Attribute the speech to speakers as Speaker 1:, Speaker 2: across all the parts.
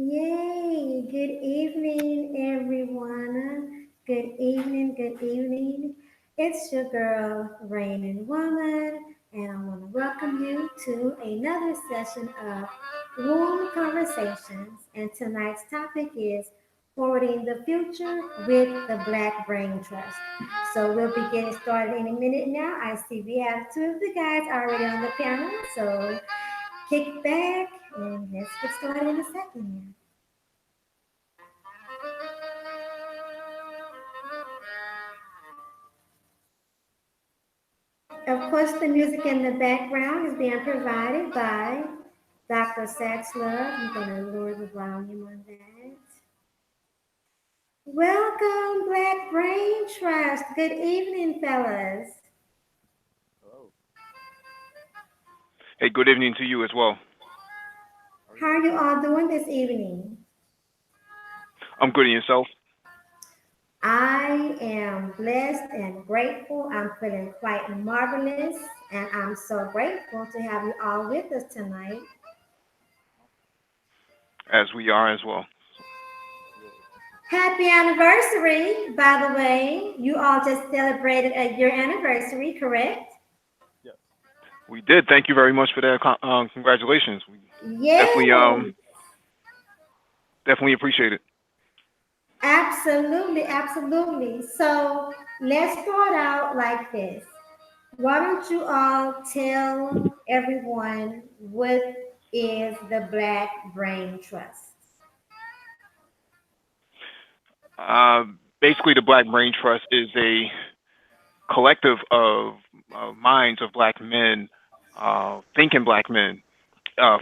Speaker 1: Yay! Good evening, everyone. Good evening, good evening. It's your girl, Reigning Woman, and I want to welcome you to another session of Womb Conversations. And tonight's topic is Forwarding the Future with the Black Brain Trust. So we'll be getting started in a minute now. I see we have two of the guys already on the panel, so kick back and let's get started in a second. Of course, the music in the background is being provided by Dr. Sax Love. I'm going to lower the volume on that. Welcome, Black Brain Trust. Good evening, fellas.
Speaker 2: Hello.
Speaker 3: Hey, good evening to you as well.
Speaker 1: How are you all doing this evening?
Speaker 3: I'm good, and yourself?
Speaker 1: I am blessed and grateful. I'm feeling quite marvelous, and I'm so grateful to have you all with us tonight.
Speaker 3: As we are as well.
Speaker 1: Happy anniversary, by the way. You all just celebrated a year anniversary, correct?
Speaker 2: Yes.
Speaker 3: We did. Thank you very much for that. Congratulations. We definitely,
Speaker 1: Yes,
Speaker 3: definitely appreciate it.
Speaker 1: absolutely, absolutely. So let's start out like this. Why don't you all tell everyone what is the Black Brain Trust?
Speaker 3: Basically, the Black Brain Trust is a collective of minds of black men, thinking black men,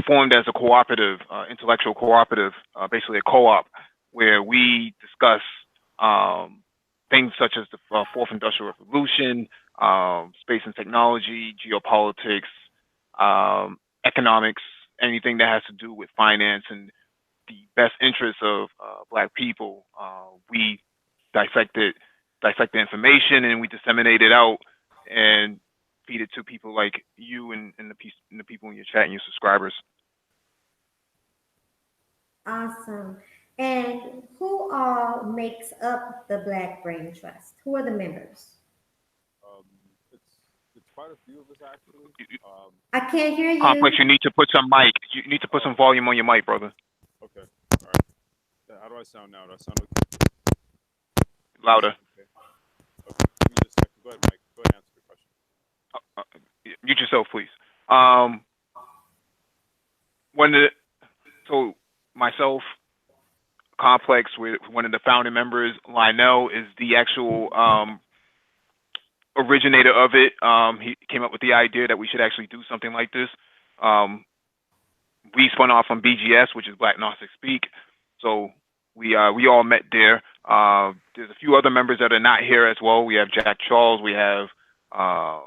Speaker 3: formed as a cooperative, intellectual cooperative, basically a co-op, where we discuss um, things such as the fourth industrial revolution, space and technology, geopolitics, economics, anything that has to do with finance and the best interests of black people. We dissect it, dissect the information, and we disseminate it out and feed it to people like you and the people in your chat and your subscribers.
Speaker 1: Awesome. And who all makes up the Black Brain Trust? Who are the members?
Speaker 2: Um, it's quite a few of us actually.
Speaker 1: I can't hear
Speaker 3: Complex,
Speaker 1: you.
Speaker 3: you need to put some mic. You need to put
Speaker 2: Oh,
Speaker 3: some volume on your mic, brother.
Speaker 2: okay. All right. How do I sound now? Do I sound okay?
Speaker 3: Louder.
Speaker 2: Okay. Okay. Give me just a second. Go ahead, Mike. Go ahead and answer the question.
Speaker 3: Uh, Mute yourself, please. Um, when the so myself, Complex, with one of the founding members, Lionel, is the actual originator of it. He came up with the idea that we should actually do something like this. Um, we spun off from BGS, which is Black Gnostic Speak. So we all met there. There's a few other members that are not here as well. We have Jack Charles. We have uh,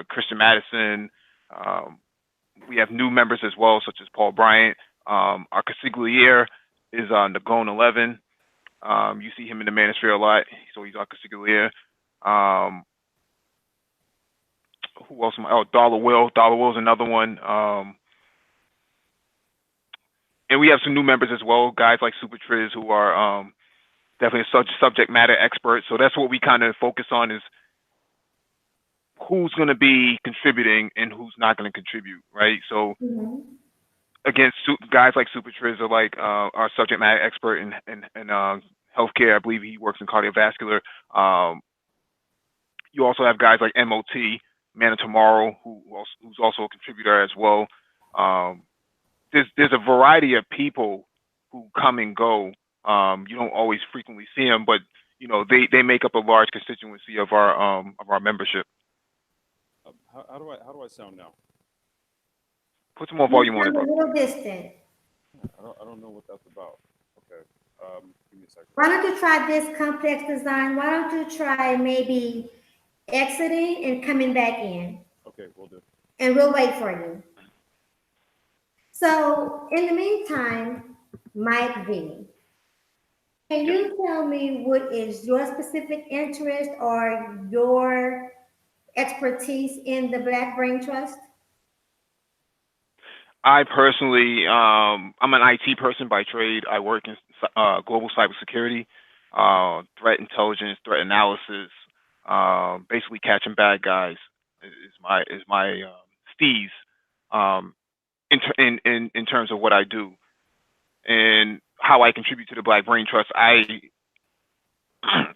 Speaker 3: Christian Madison. Um, we have new members as well, such as Paul Bryant. Our consigliere is Nagone 11. You see him in the Manosphere a lot, so he's our consigliere. Um, who else? Oh, Dollar Will. Dollar Will's another one. And we have some new members as well, guys like Super Triz who are definitely subject matter experts. So that's what we kind of focus on is who's going to be contributing and who's not going to contribute, right? So
Speaker 1: Mhm.
Speaker 3: again, guys like Super Triz are like our subject matter expert in healthcare. I believe he works in cardiovascular. Um, you also have guys like MOT, Man of Tomorrow, who's also a contributor as well. Um, there's a variety of people who come and go. You don't always frequently see them, but you know they make up a large constituency of our membership.
Speaker 2: How do I sound now?
Speaker 3: Put some more
Speaker 1: You
Speaker 3: volume on it,
Speaker 1: sound a
Speaker 3: brother.
Speaker 1: little distant.
Speaker 2: I don't know what that's about. Okay. Give me a second.
Speaker 1: Why don't you try this complex design? Why don't you try maybe exiting and coming back in?
Speaker 2: Okay, we'll do.
Speaker 1: And we'll wait for you. So, in the meantime, Mike V, can
Speaker 3: Yes.
Speaker 1: you tell me what is your specific interest or your expertise in the Black Brain Trust?
Speaker 3: I personally, I'm an IT person by trade. I work in global cybersecurity, threat intelligence, threat analysis, basically catching bad guys is my steez um, in terms of what I do and how I contribute to the Black Brain Trust. I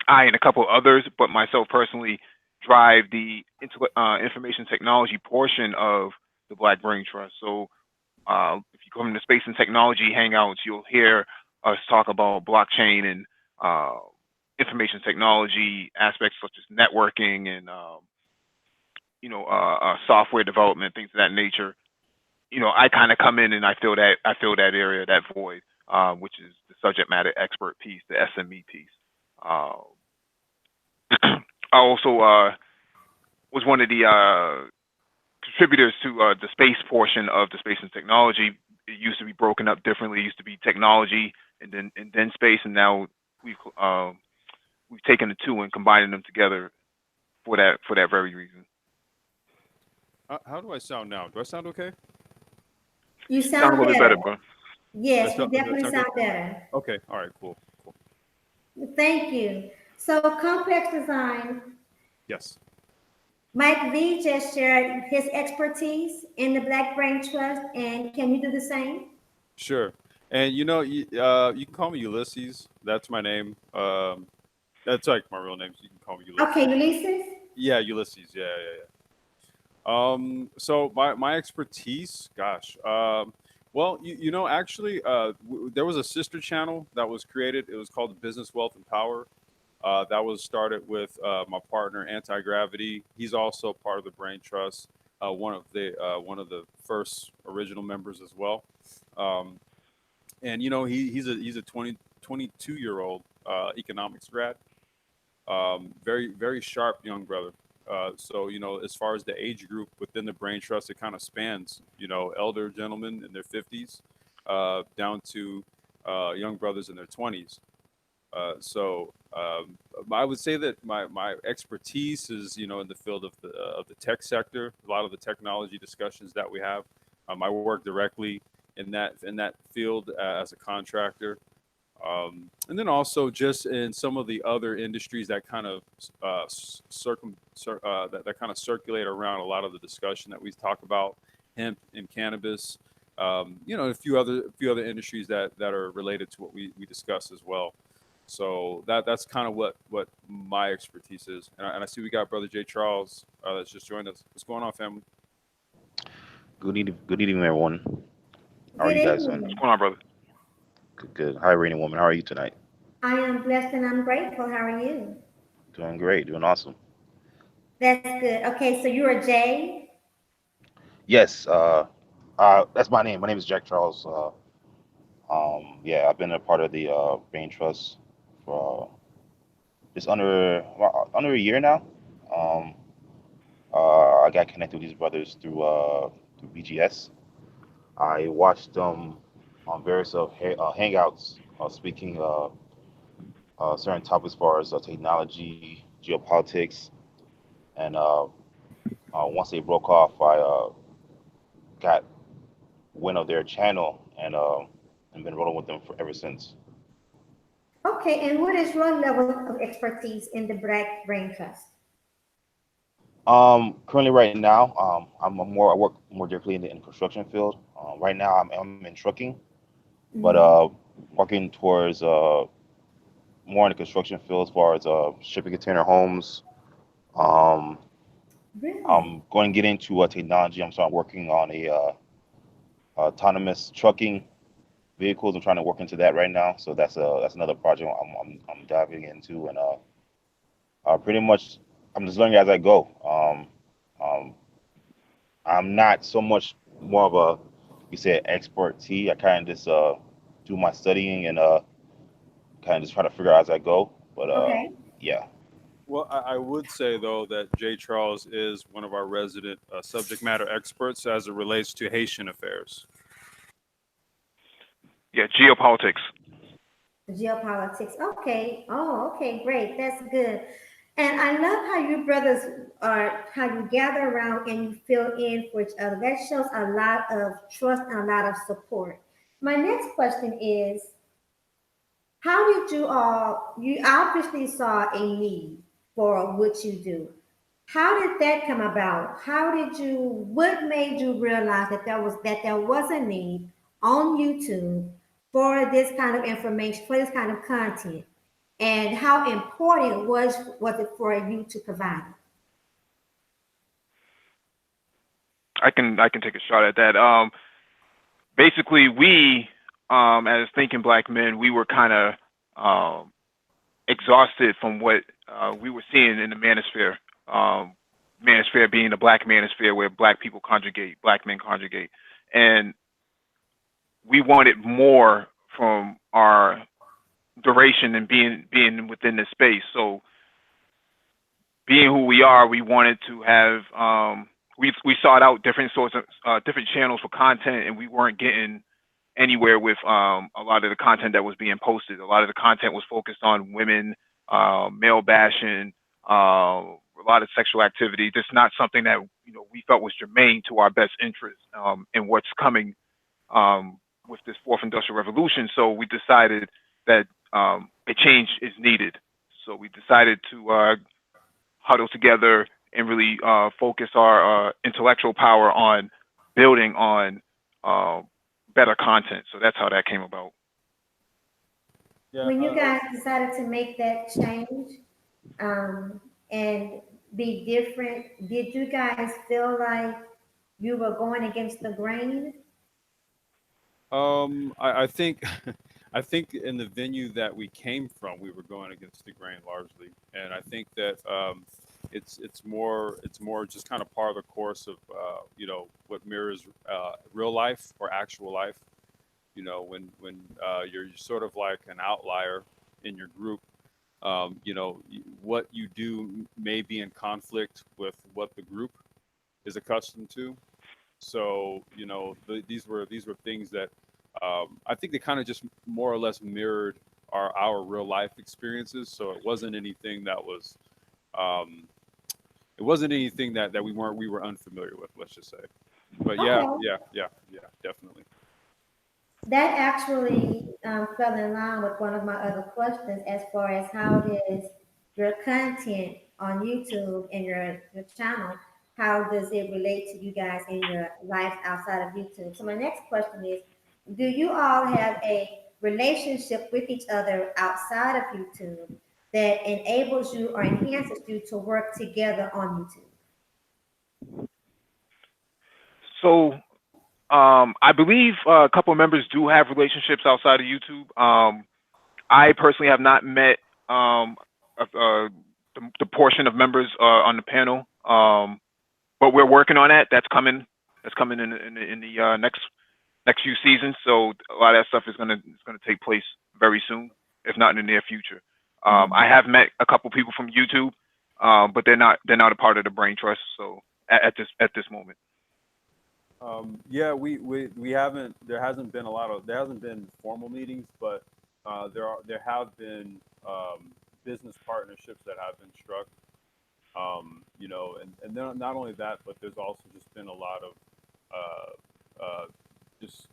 Speaker 3: and a couple others, but myself personally, drive the information technology portion of the Black Brain Trust. So if you come into space and technology hangouts, you'll hear us talk about blockchain and uh, information technology aspects such as networking and software development, things of that nature. I kind of come in and I fill that area, that void, which is the subject matter expert piece, the SME piece. Uh, I also was one of the contributors to the space portion of the space and technology. It used to be broken up differently. It used to be technology and then space, and now we've taken the two and combining them together for that very reason.
Speaker 2: How do I sound now? Do I sound okay?
Speaker 1: You
Speaker 3: Sound a
Speaker 1: sound
Speaker 3: little bit
Speaker 1: better.
Speaker 3: better, bro.
Speaker 1: Yes, you
Speaker 2: Does that
Speaker 1: definitely
Speaker 2: sound good?
Speaker 1: sound better.
Speaker 2: Okay. All right. Cool. Cool.
Speaker 1: Thank you. So, complex design,
Speaker 2: Yes.
Speaker 1: Mike V just shared his expertise in the Black Brain Trust, and can you do the same?
Speaker 2: Sure. And you can call me Ulysses. That's my name. That's like my real name. So you can call me
Speaker 1: Okay,
Speaker 2: Ulysses.
Speaker 1: Ulysses?
Speaker 2: Yeah, Ulysses. Yeah, yeah, yeah. So my expertise, gosh. Well, actually, there was a sister channel that was created. It was called Business Wealth and Power. That was started with my partner, Anti Gravity. He's also part of the Brain Trust, one of the first original members as well. Um, and he's a 22 year old economics grad. Very very sharp young brother. So as far as the age group within the Brain Trust, it kind of spans elder gentlemen in their 50s down to young brothers in their 20s. I would say that my expertise is in the field of the tech sector. A lot of the technology discussions that we have, I work directly in that field as a contractor, and then also just in some of the other industries that kind of that kind of circulate around a lot of the discussion that we talk about, hemp and cannabis. A few other industries that are related to what we discuss as well. So that's kind of what my expertise is. And I see we got brother Jay Charles that's just joined us. What's going on, family?
Speaker 4: Good evening, everyone. How are
Speaker 1: Good
Speaker 4: you guys doing?
Speaker 3: What's
Speaker 1: evening.
Speaker 3: going on, brother?
Speaker 4: Good, good. Hi, Reigning Woman. How are you tonight?
Speaker 1: I am blessed and I'm grateful. How are you?
Speaker 4: Doing great, doing awesome.
Speaker 1: That's good. Okay, so you're a J.
Speaker 4: Yes, that's my name. My name is Jack Charles. Yeah, I've been a part of the Brain Trust for just under a year now. Um, I got connected with these brothers through BGS. I watched them on various hangouts, speaking certain topics as far as technology, geopolitics, and once they broke off, I got wind of their channel and been rolling with them for ever since.
Speaker 1: Okay, and what is your level of expertise in the Black Brain Trust?
Speaker 4: Currently, right now, I work more directly in the construction field. Right now, I'm in trucking, but
Speaker 1: Hmm.
Speaker 4: working towards more in the construction field as far as shipping container homes. Um,
Speaker 1: Really?
Speaker 4: I'm going to get into technology. I'm starting working on a autonomous trucking vehicles. I'm trying to work into that right now. So that's another project I'm diving into, and pretty much I'm just learning as I go. Um, I'm not so much more of a you say expert T. I kind of just do my studying and kind of just try to figure out as I go. But
Speaker 1: Okay.
Speaker 4: yeah.
Speaker 2: Well, I would say though that Jay Charles is one of our resident subject matter experts as it relates to Haitian affairs.
Speaker 3: Yeah, geopolitics.
Speaker 1: Geopolitics. Okay. Oh, okay, great. That's good. And I love how you brothers are, how you gather around and you fill in for each other. That shows a lot of trust and a lot of support. My next question is, how did you all, you obviously saw a need for what you do. How did that come about? How did you, what made you realize that there was a need on YouTube for this kind of information, for this kind of content? And how important was it for you to provide it?
Speaker 3: I can take a shot at that. Basically, we, as thinking black men, we were kind of exhausted from what we were seeing in the manosphere. Manosphere being the black manosphere where black people congregate, black men congregate, and we wanted more from our duration and being within this space. So being who we are, we wanted to have we sought out different sorts of different channels for content, and we weren't getting anywhere with a lot of the content that was being posted. A lot of the content was focused on women, male bashing, a lot of sexual activity. Just not something that we felt was germane to our best interest in what's coming with this fourth industrial revolution. So we decided that a change is needed. So we decided to huddle together and really focus our intellectual power on building on better content. So that's how that came about.
Speaker 2: Yeah.
Speaker 1: When you guys decided to make that change and be different, did you guys feel like you were going against the grain?
Speaker 2: I think I think in the venue that we came from, we were going against the grain largely, and I think that it's more just kind of part of the course of what mirrors real life or actual life. When you're sort of like an outlier in your group, what you do may be in conflict with what the group is accustomed to. So these were things that I think they kind of just more or less mirrored our real life experiences. So um, it wasn't anything that we were unfamiliar with. Let's just say. But yeah,
Speaker 1: Okay.
Speaker 2: yeah, yeah, yeah, definitely.
Speaker 1: That actually fell in line with one of my other questions as far as how does your content on YouTube and your channel, how does it relate to you guys in your life outside of YouTube? So my next question is, do you all have a relationship with each other outside of YouTube that enables you or enhances you to work together on YouTube?
Speaker 3: So I believe a couple of members do have relationships outside of YouTube. I personally have not met the portion of members on the panel, but we're working on that. That's coming. That's coming in the next few seasons. So a lot of that stuff is gonna take place very soon, if not in the near future. I have met a couple people from YouTube, but they're not a part of the Brain Trust. So at this moment.
Speaker 2: Yeah, we haven't. There hasn't been formal meetings, but there have been business partnerships that have been struck. And then not only that, but there's also just been a lot of just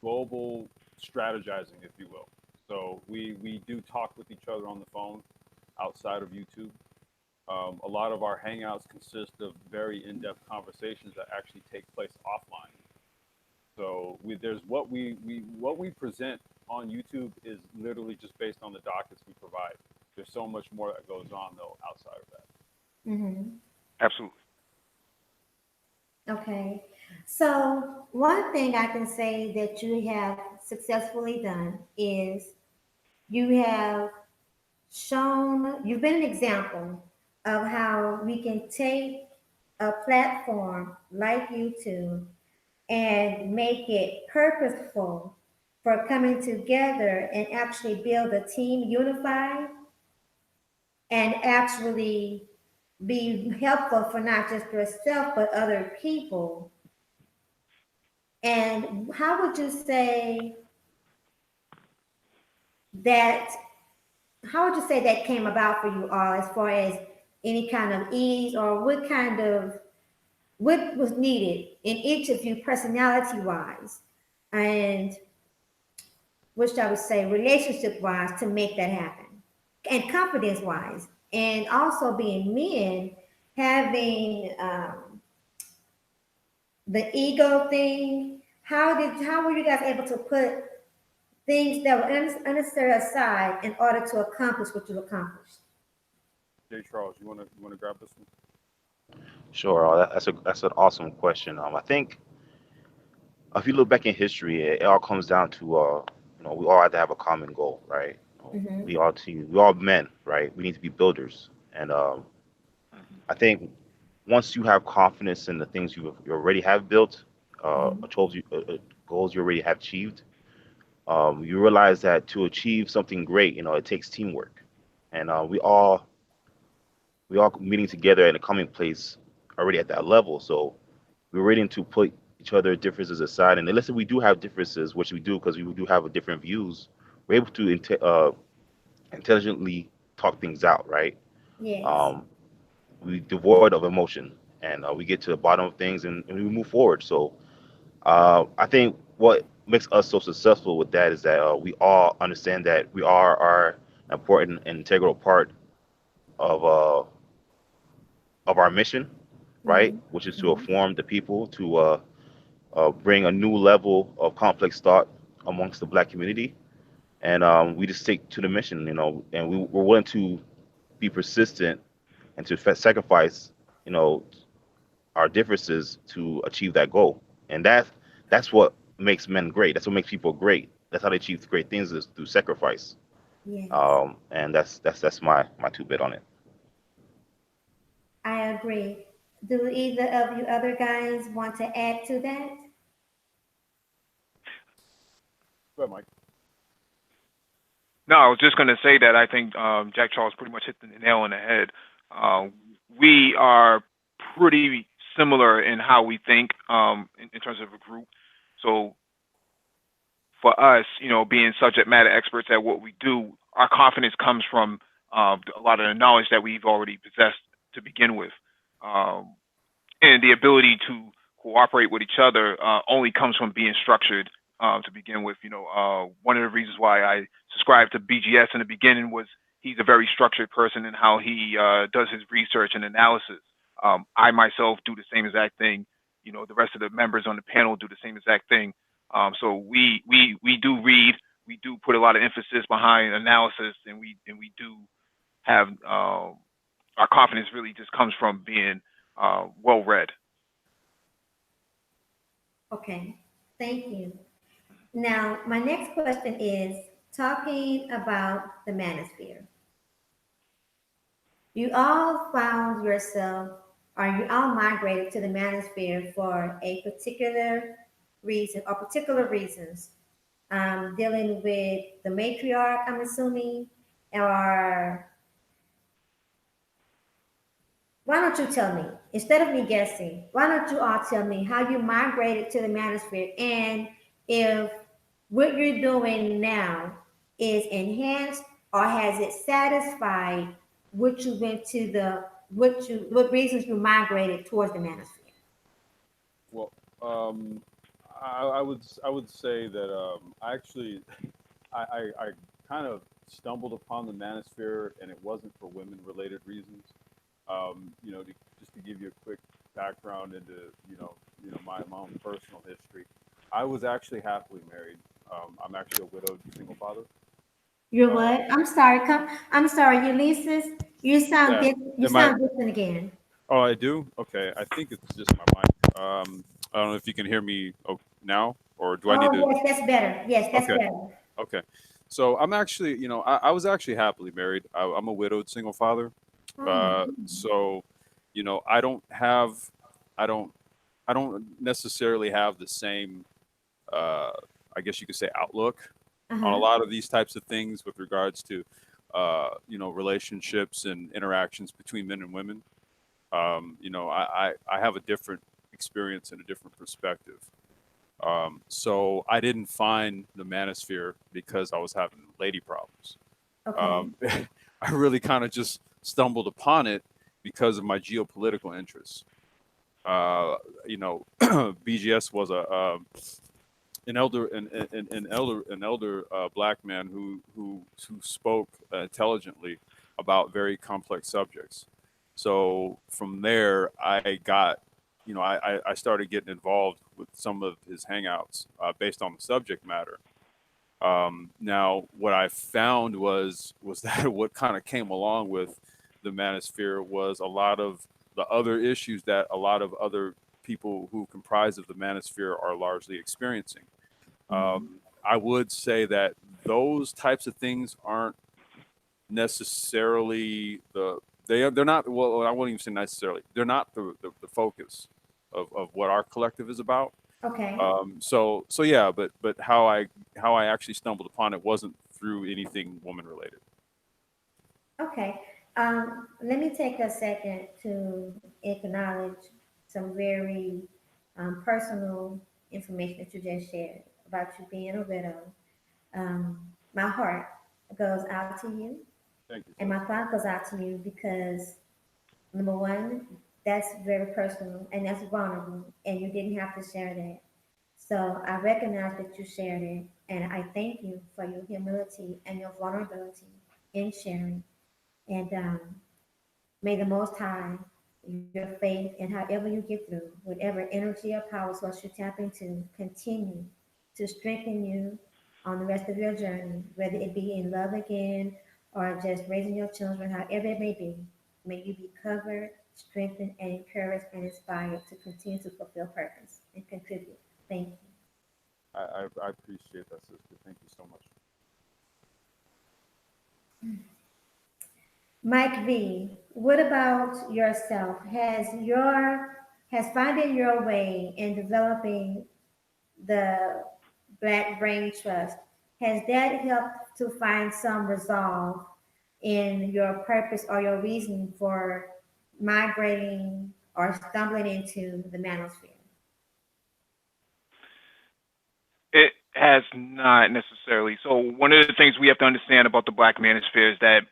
Speaker 2: global strategizing, if you will. So we do talk with each other on the phone outside of YouTube. A lot of our hangouts consist of very in-depth conversations that actually take place offline. So there's what we present on YouTube is literally just based on the dockets we provide. There's so much more that goes on though outside of that.
Speaker 1: Mm-hmm.
Speaker 3: Absolutely.
Speaker 1: Okay. So one thing I can say that you have successfully done is you have you've been an example of how we can take a platform like YouTube and make it purposeful for coming together and actually build a team unified and actually be helpful for not just yourself but other people. And how would you say that how would you say that came about for you all, as far as any kind of ease, or what was needed in each of you personality wise, and which I would say relationship wise, to make that happen, and confidence wise, and also being men, having the ego thing. How were you guys able to put things that were unnecessary aside in order to accomplish what you accomplished?
Speaker 2: Jay Charles, you wanna grab this one?
Speaker 4: Sure. That's an awesome question. I think if you look back in history, it all comes down to we all have to have a common goal, right?
Speaker 1: Mm-hmm.
Speaker 4: We all men, right? We need to be builders, and I think once you have confidence in the things you already have built,
Speaker 1: Mm-hmm.
Speaker 4: goals you already have achieved, you realize that to achieve something great, it takes teamwork, and we all meeting together in a common place already at that level. So we're ready to put each other differences aside, and unless we do have differences, which we do because we do have a different views, we're able to intelligently talk things out, right?
Speaker 1: Yes.
Speaker 4: Um, we devoid of emotion, and we get to the bottom of things, and we move forward. So I think what makes us so successful with that is that we all understand that we are our important and integral part of our mission, right?
Speaker 1: Mm-hmm.
Speaker 4: Which is to
Speaker 1: Mm-hmm.
Speaker 4: inform the people, to bring a new level of complex thought amongst the Black community, and we just stick to the mission, and we're willing to be persistent and to sacrifice, you know, our differences to achieve that goal. And that's what makes men great. That's what makes people great. That's how they achieve great things, is through sacrifice.
Speaker 1: Yes.
Speaker 4: And that's my two bit on it.
Speaker 1: I agree. Do either of you other guys want to add to that?
Speaker 2: Go ahead, Mike.
Speaker 3: No, I was just going to say that I think Jack Charles pretty much hit the nail on the head. Uh, we are pretty similar in how we think in terms of a group. So for us, being subject matter experts at what we do, our confidence comes from a lot of the knowledge that we've already possessed to begin with. Um, and the ability to cooperate with each other only comes from being structured to begin with. One of the reasons why I subscribed to BGS in the beginning was he's a very structured person in how he does his research and analysis. I myself do the same exact thing. The rest of the members on the panel do the same exact thing. So we do read, we do put a lot of emphasis behind analysis, and we do have our confidence really just comes from being well read.
Speaker 1: Okay. Thank you. Now, my next question is talking about the manosphere. You all found yourself, or you all migrated to the manosphere for a particular reason or particular reasons. Dealing with the matriarch, I'm assuming, or why don't you tell me, instead of me guessing, why don't you all tell me how you migrated to the manosphere, and if what you're doing now is enhanced, or has it satisfied what you went to the what reasons you migrated towards the manosphere?
Speaker 2: Well, I would say that I actually I kind of stumbled upon the manosphere, and it wasn't for women related reasons. Just to give you a quick background into my own personal history. I was actually happily married. I'm actually a widowed single father.
Speaker 1: You're
Speaker 2: Uh,
Speaker 1: what? I'm sorry, Ulysses.
Speaker 2: yeah.
Speaker 1: You
Speaker 2: Am I?
Speaker 1: sound different again.
Speaker 2: Oh, I do. Okay. I think it's just my mic. I don't know if you can hear me now, or do I need
Speaker 1: Oh
Speaker 2: to?
Speaker 1: yes, that's better. Yes, that's
Speaker 2: Okay.
Speaker 1: better.
Speaker 2: Okay. So I'm actually, I was actually happily married. I'm a widowed single father.
Speaker 1: Oh my.
Speaker 2: So, I don't have, I don't, I don't necessarily have the same, uh, I guess you could say, outlook on a
Speaker 1: Uh-huh.
Speaker 2: lot of these types of things with regards to, relationships and interactions between men and women. I have a different experience and a different perspective. So I didn't find the manosphere because I was having lady problems.
Speaker 1: Okay.
Speaker 2: I really kind of just stumbled upon it because of my geopolitical interests. Uh, BGS was an elder black man who spoke intelligently about very complex subjects. So from there, I started getting involved with some of his hangouts based on the subject matter. Now, what I found was that what kind of came along with the manosphere was a lot of the other issues that a lot of other people who comprise of the manosphere are largely experiencing.
Speaker 1: Mhm.
Speaker 2: I would say that those types of things aren't necessarily they're not, well, I wouldn't even say necessarily, they're not the focus of what our collective is about.
Speaker 1: Okay.
Speaker 2: So yeah, but how I actually stumbled upon it wasn't through anything woman related.
Speaker 1: Okay. Let me take a second to acknowledge some very personal information that you just shared about you being a widow. My heart goes out to you,
Speaker 2: Thank you,
Speaker 1: and
Speaker 2: sis.
Speaker 1: my thought goes out to you because number one, that's very personal and that's vulnerable, and you didn't have to share that. So I recognize that you shared it, and I thank you for your humility and your vulnerability in sharing. And may the Most High, your faith, and however you get through, whatever energy or power source you tap into, continue to strengthen you on the rest of your journey, whether it be in love again or just raising your children, however it may be. May you be covered, strengthened, and encouraged and inspired to continue to fulfill purpose and contribute. Thank you.
Speaker 2: I appreciate that, sister. Thank you so much.
Speaker 1: Mike V, what about yourself? Has finding your way in developing the Black Brain Trust, has that helped to find some resolve in your purpose or your reason for migrating or stumbling into the manosphere?
Speaker 3: It has not necessarily. So one of the things we have to understand about the Black Manosphere is that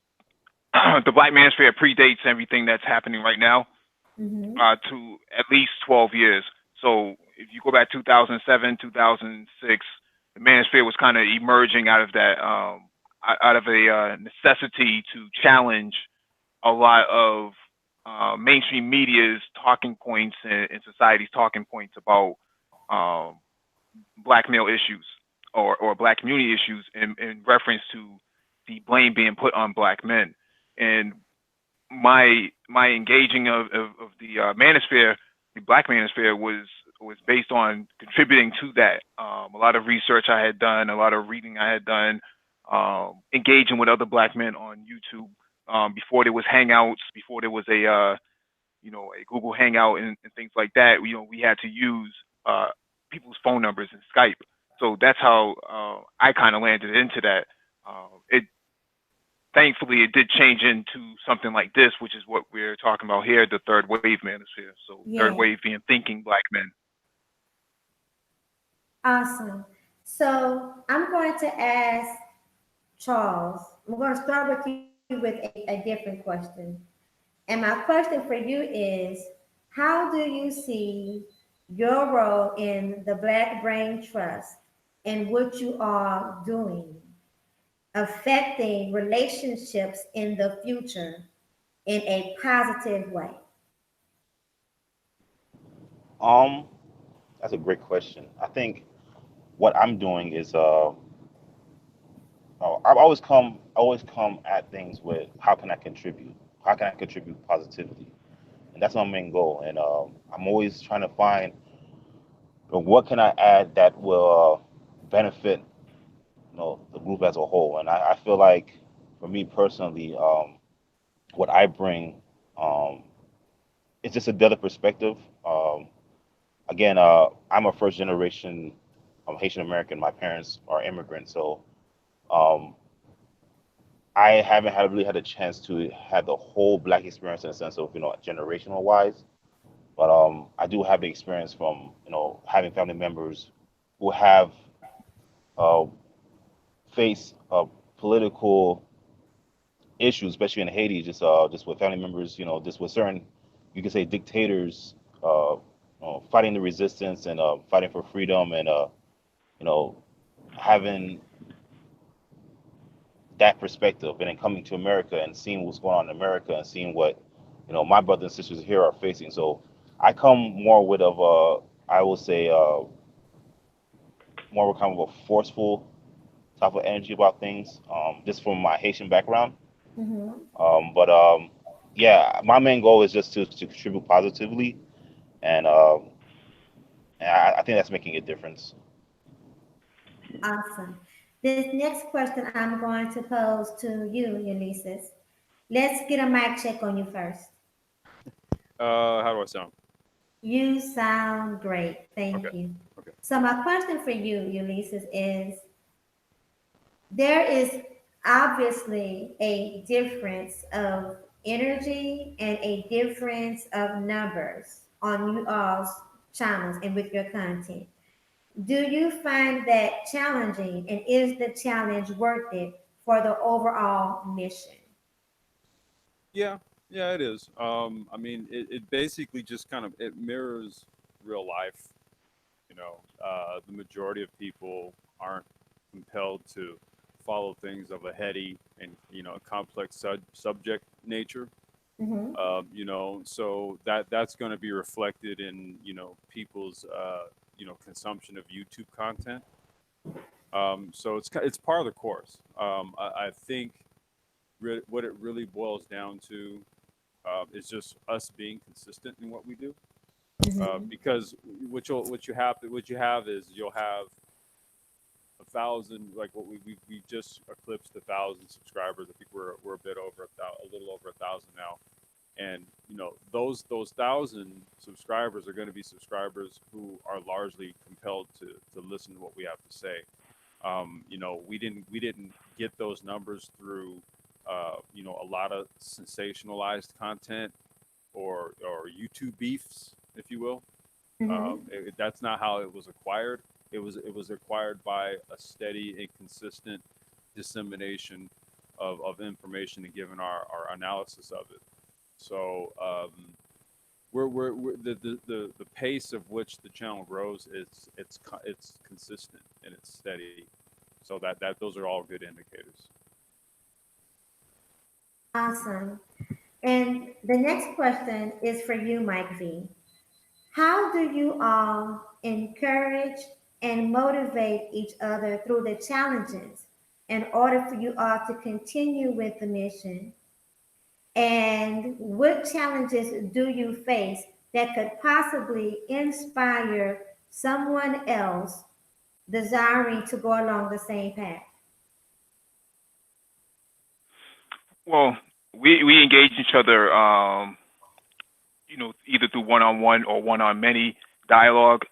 Speaker 3: the Black Manosphere predates everything that's happening right now
Speaker 1: Mm-hmm.
Speaker 3: to at least 12 years. So if you go back 2007, 2006, the Manosphere was kind of emerging out of that, out of a necessity to challenge a lot of mainstream media's talking points and society's talking points about um, black male issues or black community issues in reference to the blame being put on black men. And my engaging of the manosphere, the black manosphere, was based on contributing to that. A lot of research I had done, a lot of reading I had done, engaging with other black men on YouTube before there was Hangouts, before there was a Google Hangout and things like that. We had to use people's phone numbers and Skype. So that's how I kind of landed into that. It Thankfully it did change into something like this, which is what we're talking about here, the third wave manosphere. So third
Speaker 1: Yeah,
Speaker 3: wave being thinking black men.
Speaker 1: awesome. So I'm going to ask Charles, I'm going to start with you with a different question. And my question for you is, how do you see your role in the Black Brain Trust and what you are doing affecting relationships in the future in a positive way?
Speaker 4: Um, that's a great question. I think what I'm doing is I've always come at things with how can I contribute? How can I contribute positively? And that's my main goal. And I'm always trying to find what can I add that will benefit the group as a whole. And I feel like for me personally, what I bring um, is just a better perspective. Again, I'm a first generation Haitian American. My parents are immigrants, so um, I haven't really had a chance to have the whole black experience in a sense of generational wise. But I do have the experience from having family members who have uh, faced political issues, especially in Haiti, just with family members, just with certain, you could say, dictators, fighting the resistance and fighting for freedom, and you know having that perspective, and then coming to America and seeing what's going on in America and seeing what my brothers and sisters here are facing. So I come more with of I will say more of a kind of a forceful type of energy about things, just from my Haitian background.
Speaker 1: Mm-hmm.
Speaker 4: But yeah, my main goal is just to contribute positively, and I think that's making a difference.
Speaker 1: Awesome. This next question I'm going to pose to you, Ulysses. Let's get a mic check on you first.
Speaker 2: How do I sound?
Speaker 1: You sound great.
Speaker 2: Okay.
Speaker 1: Thank you.
Speaker 2: Okay.
Speaker 1: So my question for you, Ulysses, is there is obviously a difference of energy and a difference of numbers on you all's channels and with your content. Do you find that challenging, and is the challenge worth it for the overall mission?
Speaker 2: Yeah, yeah, it is. I mean, it basically just kind of it mirrors real life. The majority of people aren't compelled to follow things of a heady and complex subject nature.
Speaker 1: Mm-hmm.
Speaker 2: So that's going to be reflected in people's consumption of YouTube content. So it's part of the course. I think what it really boils down to is just us being consistent in what we do.
Speaker 1: Mm-hmm.
Speaker 2: Because what you have is you'll have 1,000, like what we just eclipsed 1,000 subscribers. I think we're a bit over a little over 1,000 now, and those 1,000 subscribers are going to be subscribers who are largely compelled to listen to what we have to say. We didn't get those numbers through a lot of sensationalized content or YouTube beefs, if you will.
Speaker 1: Mm-hmm.
Speaker 2: That's not how it was acquired. It was acquired by a steady and consistent dissemination of information and given our analysis of it. So we're the pace of which the channel grows it's consistent and it's steady. So that those are all good indicators.
Speaker 1: Awesome. And the next question is for you, Mike V. How do you all encourage and motivate each other through the challenges in order for you all to continue with the mission? And what challenges do you face that could possibly inspire someone else desiring to go along the same path?
Speaker 3: Well, we engage each other, either through one-on-one or one-on-many dialogue,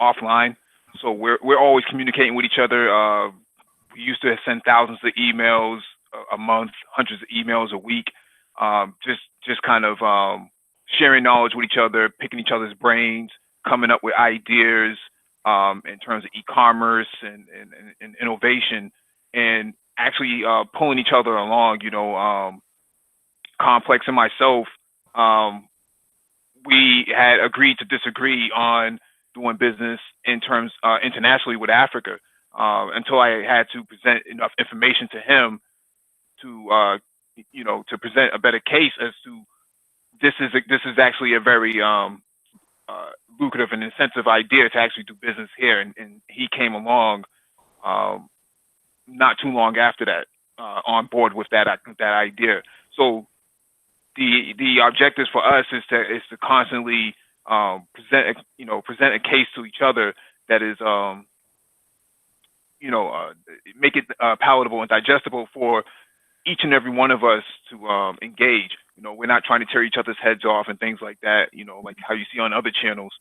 Speaker 3: offline. So we're always communicating with each other. We used to send thousands of emails a month, hundreds of emails a week, just kind of sharing knowledge with each other, picking each other's brains, coming up with ideas in terms of e-commerce and innovation, and actually pulling each other along. Complex and myself, we had agreed to disagree on doing business in terms internationally with Africa, until I had to present enough information to him to to present a better case as to this is actually a very lucrative and incentive idea to actually do business here, and he came along not too long after that, on board with that idea. So the objectives for us is to constantly present a case to each other that is make it palatable and digestible for each and every one of us to engage. We're not trying to tear each other's heads off and things like that. Like how you see on other channels.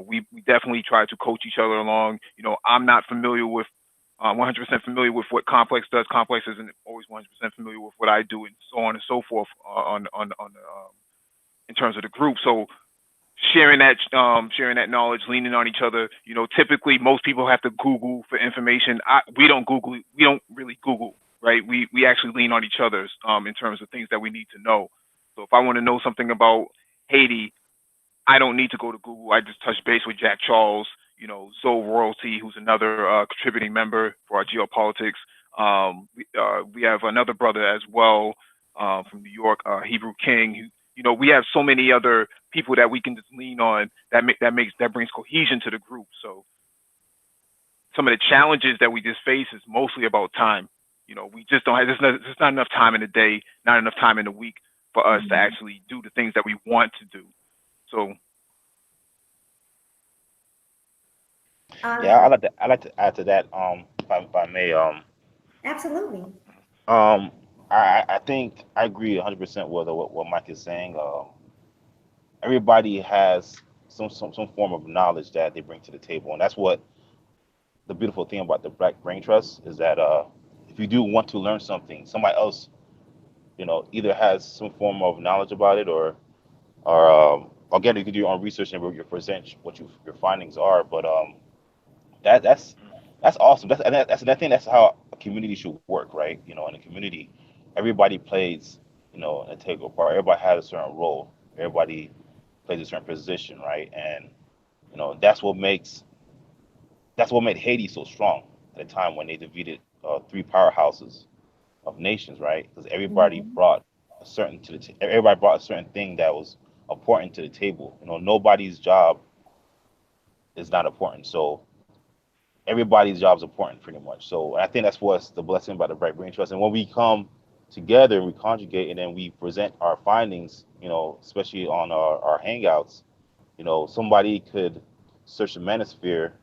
Speaker 3: We definitely try to coach each other along. I'm not familiar with 100% familiar with what Complex does. Complex isn't always 100% familiar with what I do, and so on and so forth in terms of the group. So sharing that knowledge, leaning on each other. Typically most people have to Google for information. We don't Google. We don't really Google, right? We actually lean on each other's in terms of things that we need to know. So if I want to know something about Haiti, I don't need to go to Google. I just touch base with Jack Charles, Zoe Royalty, who's another contributing member for our geopolitics. We have another brother as well from New York, Hebrew King. We have so many other people that we can just lean on that brings cohesion to the group. So some of the challenges that we just face is mostly about time. We just don't have, there's not enough time in the day, not enough time in the week for us to actually do the things that we want to do. So
Speaker 4: Yeah, I like to add to that. If I may.
Speaker 1: Absolutely.
Speaker 4: Um, I think I agree 100% with what Mike is saying. Everybody has some form of knowledge that they bring to the table, and that's what the beautiful thing about the Black Brain Trust is that if you do want to learn something, somebody else, either has some form of knowledge about it, or again, you can do your own research and you present what your findings are. But that that's awesome. I think that's how a community should work, right? In a community, everybody plays, an integral part. Everybody has a certain role. Everybody plays a certain position, right? And that's what made Haiti so strong at a time when they defeated three powerhouses of nations, right? Because
Speaker 1: Mhm.
Speaker 4: everybody brought a certain thing that was important to the table. Nobody's job is not important. So everybody's job is important pretty much. So I think that's what's the blessing about the Bright Brain Trust. And when we come together and we conjugate and then we present our findings, especially on our hangouts, somebody could search the manosphere.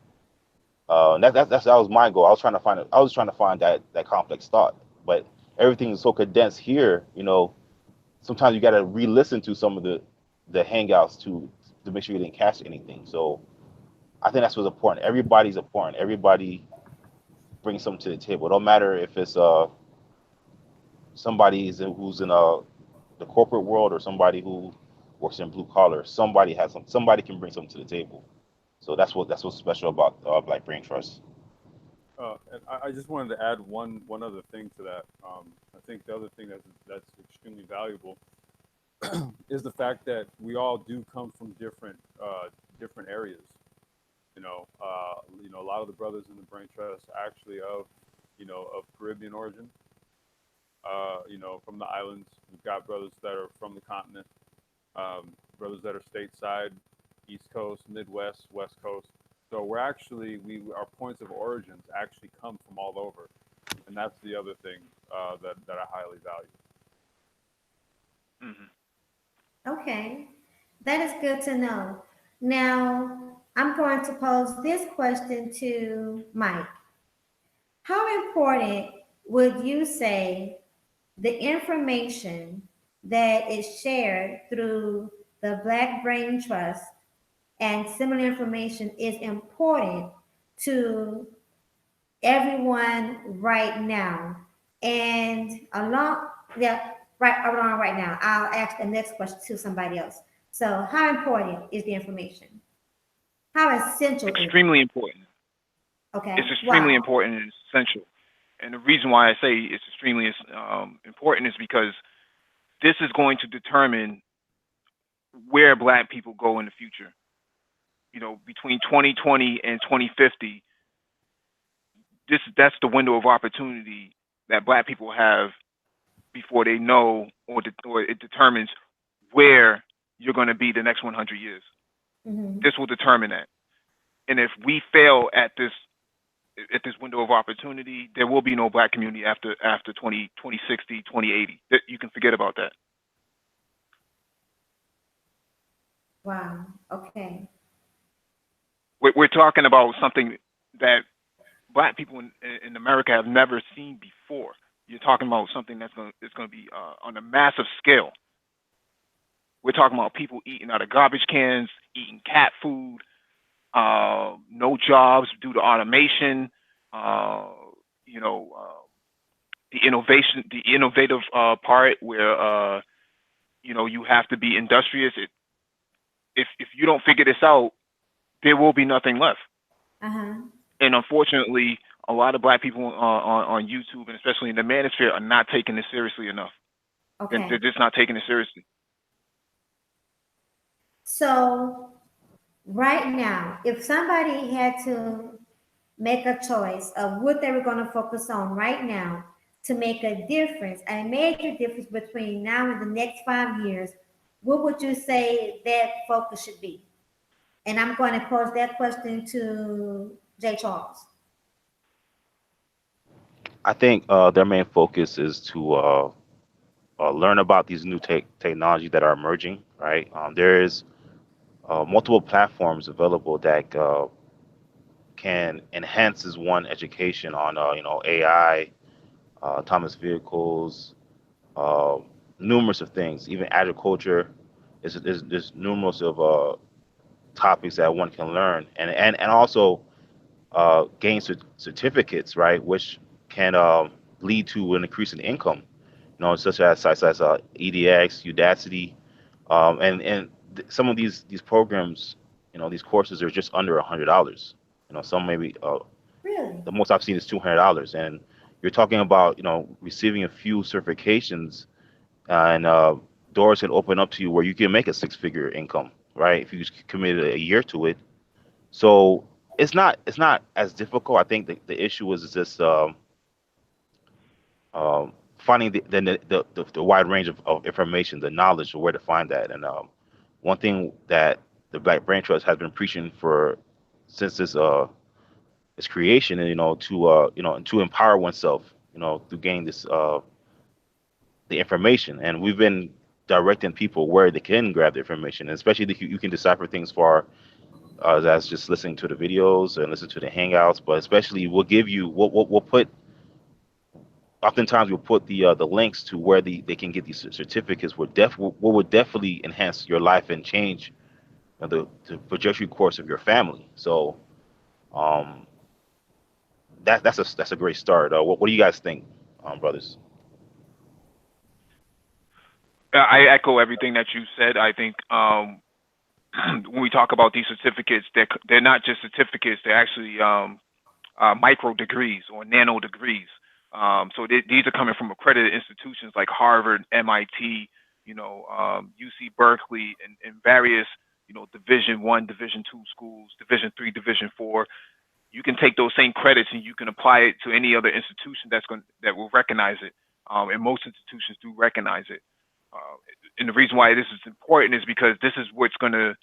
Speaker 4: That was my goal. I was trying to find that complex thought, but everything is so condensed here. Sometimes you got to re-listen to some of the hangouts to make sure you didn't catch anything. So I think that's what's important. Everybody's important. Everybody brings something to the table. It don't matter if it's somebody who's in the corporate world or somebody who works in blue collar. Somebody can bring something to the table. So that's what's special about Black Brain Trust.
Speaker 2: And I just wanted to add one other thing to that. I think the other thing that's extremely valuable is the fact that we all do come from different areas. A lot of the brothers in the Brain Trust are actually of Caribbean origin. From the islands. We've got brothers that are from the continent, brothers that are stateside, East Coast, Midwest, West Coast. So our points of origins actually come from all over, and that's the other thing that I highly value.
Speaker 3: mhm.
Speaker 1: Okay. That is good to know. Now, I'm going to pose this question to Mike. How important would you say the information that is shared through the Black Brain Trust and similar information is important to everyone right now? And along right now, I'll ask the next question to somebody else. So, how important is the information? How essential is it?
Speaker 3: Extremely important. It's
Speaker 1: Okay.
Speaker 3: extremely
Speaker 1: Wow.
Speaker 3: important and essential. And the reason why I say it's extremely important is because this is going to determine where Black people go in the future. Between 2020 and 2050, that's the window of opportunity that Black people have before they know or it determines where you're going to be the next 100 years.
Speaker 1: Mm-hmm.
Speaker 3: This will determine that. And if we fail at this window of opportunity, there will be no Black community after 2060, 2080. You can forget about that.
Speaker 1: Wow. Okay.
Speaker 3: We're talking about something that Black people in America have never seen before. You're talking about something that's going to be on a massive scale. We're talking about people eating out of garbage cans, eating cat food, no jobs due to automation. Uh, you know, the innovative part where you have to be industrious. If you don't figure this out, there will be nothing left.
Speaker 1: Uh huh.
Speaker 3: And unfortunately, a lot of black people on YouTube and especially in the manosphere are not taking this seriously enough.
Speaker 1: Okay.
Speaker 3: They're just not taking it seriously.
Speaker 1: So right now, if somebody had to make a choice of what they were going to focus on right now to make a difference, a major difference between now and the next 5 years, what would you say that focus should be? And I'm going to pose that question to Jay Charles.
Speaker 4: I think their main focus is to learn about these new technologies that are emerging. Right, there is multiple platforms available that can enhance this one education on AI, autonomous vehicles, uh, numerous of things, even agriculture. There's numerous of topics that one can learn, and also gain certificates, right, which can lead to an increase in income. Such as sites as EDX, Udacity, and some of these programs, these courses are just under $100. Some maybe
Speaker 1: Really?
Speaker 4: the most I've seen is $200, and you're talking about receiving a few certifications, and doors can open up to you where you can make a six-figure income, right? If you just committed a year to it. So it's not as difficult. I think the issue is just finding the wide range of information, the knowledge of where to find that. And one thing that the Black Brain Trust has been preaching for since its creation, and to empower oneself, through gaining this the information, and we've been directing people where they can grab the information, and especially you can decipher things far as just listening to the videos and listen to the hangouts, but especially we'll give you we'll put oftentimes we'll put the links to where they can get these certificates what would definitely enhance your life and change the trajectory course of your family. So um that's a great start. What do you guys think, brothers?
Speaker 3: I echo everything that you said. I think when we talk about these certificates, they're not just certificates; they're actually micro degrees or nano degrees. So these are coming from accredited institutions like Harvard, MIT, UC Berkeley, and various Division 1, Division 2 schools, Division 3, Division 4. You can take those same credits and you can apply it to any other institution that will recognize it. And most institutions do recognize it. And the reason why this is important is because this is what's going to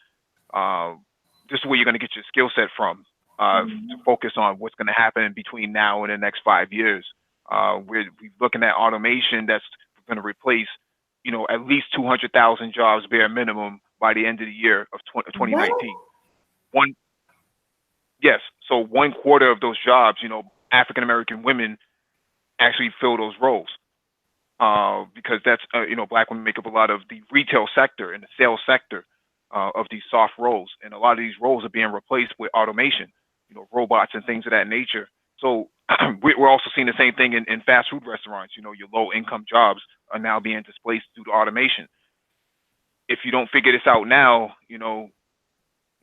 Speaker 3: this is where you're going to get your skill set from to focus on what's going to happen between now and the next 5 years. We're looking at automation that's going to replace, at least 200,000 jobs bare minimum by the end of the year of 2019.
Speaker 1: What?
Speaker 3: Yes, so 1/4 of those jobs, African American women actually fill those roles because that's black women make up a lot of the retail sector and the sales sector of these soft roles, and a lot of these roles are being replaced with automation, robots and things of that nature. So we're also seeing the same thing in fast food restaurants. Your low income jobs are now being displaced due to automation. If you don't figure this out now,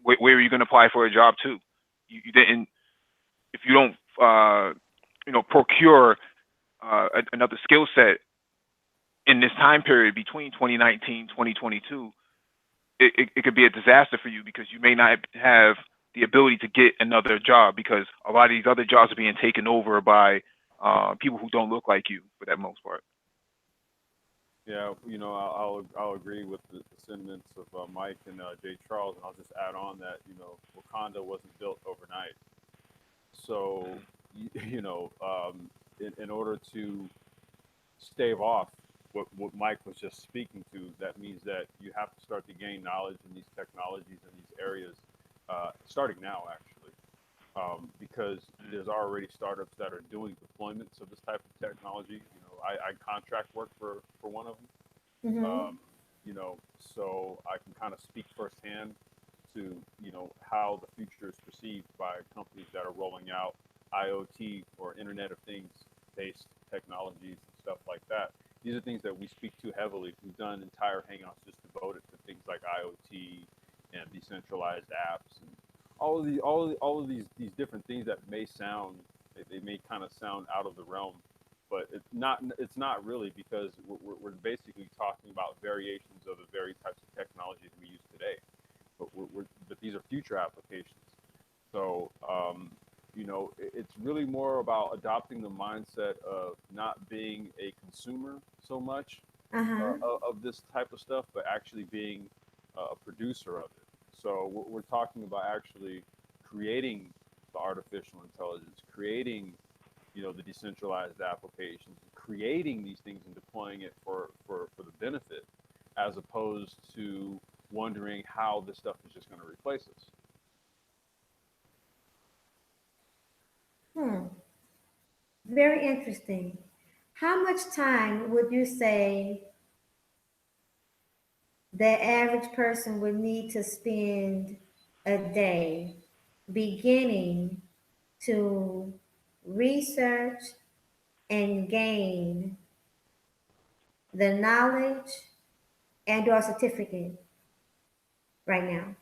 Speaker 3: where are you going to apply for a job to? You didn't. If you don't, procure another skill set in this time period between 2019 2022, it could be a disaster for you because you may not have the ability to get another job because a lot of these other jobs are being taken over by people who don't look like you for that most part.
Speaker 2: Yeah, I'll agree with the sentiments of Mike and Jay Charles, and I'll just add on that Wakanda wasn't built overnight. So in order to stave off what Mike was just speaking to, that means that you have to start to gain knowledge in these technologies and these areas, starting now actually, because there's already startups that are doing deployments of this type of technology. I contract work for one of them. So I can kind of speak firsthand to how the future is perceived by companies that are rolling out IoT or Internet of Things based technologies and stuff like that. These are things that we speak to heavily. We've done entire hangouts just devoted to things like IoT and decentralized apps and all of these different things that may sound They may kind of sound out of the realm, but it's not. It's not really, because we're basically talking about variations of the very types of technologies we use today. But these are future applications. So it's really more about adopting the mindset of not being a consumer so much
Speaker 1: Uh-huh.
Speaker 2: of this type of stuff, but actually being a producer of it. So we're talking about actually creating the artificial intelligence, creating the decentralized applications, creating these things and deploying it for the benefit, as opposed to wondering how this stuff is just going to replace us.
Speaker 1: Hmm. Very interesting. How much time would you say the average person would need to spend a day beginning to research and gain the knowledge and or certificate right now?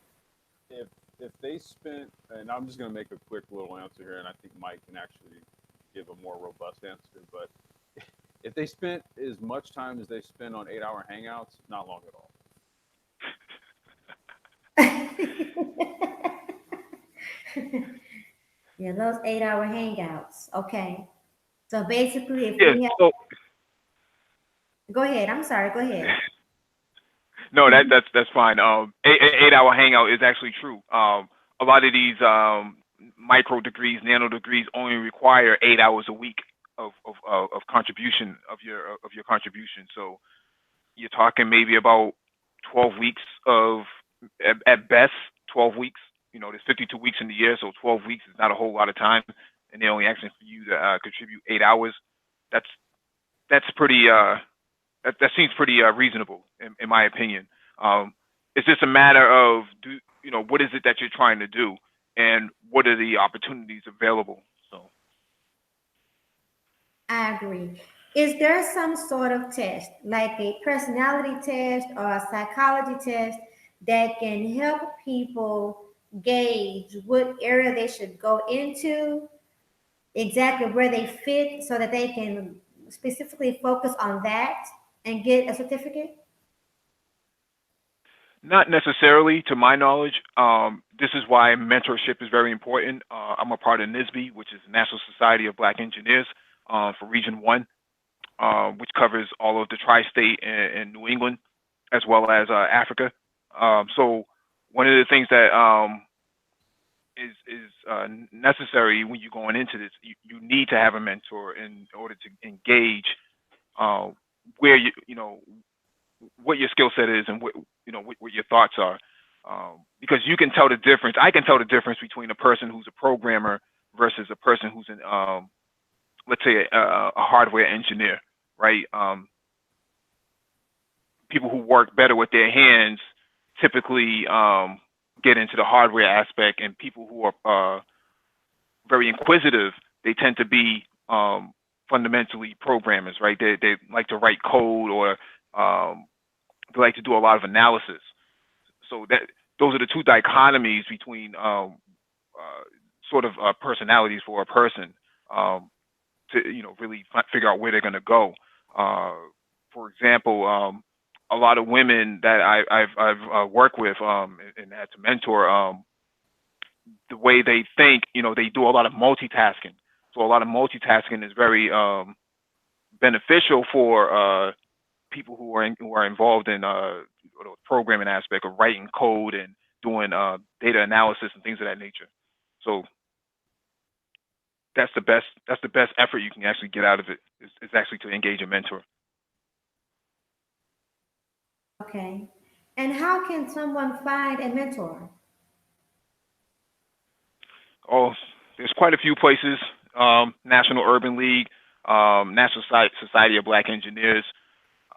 Speaker 2: if if they spent, and I'm just going to make a quick little answer here, and I think Mike can actually give a more robust answer, but if they spent as much time as they spend on 8-hour hangouts, not long at all.
Speaker 1: Yeah, those 8-hour hangouts. Okay. So basically, if
Speaker 3: Yeah.
Speaker 1: we have,
Speaker 3: So
Speaker 1: go ahead. I'm sorry. Go ahead.
Speaker 3: no, that's fine. 8 hour hangout is actually true. A lot of these micro degrees, nano degrees only require 8 hours a week of contribution of your contribution. So you're talking maybe about 12 weeks of at best 12 weeks. There's 52 weeks in the year, so 12 weeks is not a whole lot of time, and they're only asking for you to contribute 8 hours. That's that's pretty. That seems pretty reasonable in my opinion. It's just a matter of what is it that you're trying to do, and what are the opportunities available. So
Speaker 1: I agree. Is there some sort of test, like a personality test or a psychology test, that can help people gauge what area they should go into, exactly where they fit, so that they can specifically focus on that and get a certificate?
Speaker 3: not necessarily, to my knowledge. This is why mentorship is very important. I'm a part of NISB, which is the National Society of Black Engineers, for Region One, which covers all of the tri-state and New England, as well as Africa. So one of the things that is necessary when you're going into this, you need to have a mentor in order to engage uh, where what your skill set is, and what your thoughts are, because you can tell the difference. I can tell the difference between a person who's a programmer versus a person who's an let's say a hardware engineer, right? People who work better with their hands typically get into the hardware aspect, and people who are very inquisitive, they tend to be fundamentally programmers, right? They like to write code, or they like to do a lot of analysis. So that those are the two dichotomies between sort of personalities for a person, to really figure out where they're going to go. Uh, for example, a lot of women that I've worked with, and had to mentor, the way they think, they do a lot of multitasking. So a lot of multitasking is very beneficial for people who are involved in the programming aspect of writing code and doing data analysis and things of that nature. So that's the best effort you can actually get out of it, is actually to engage a mentor.
Speaker 1: Okay. And how can someone find a mentor?
Speaker 3: Oh, there's quite a few places. National Urban League, National Society of Black Engineers.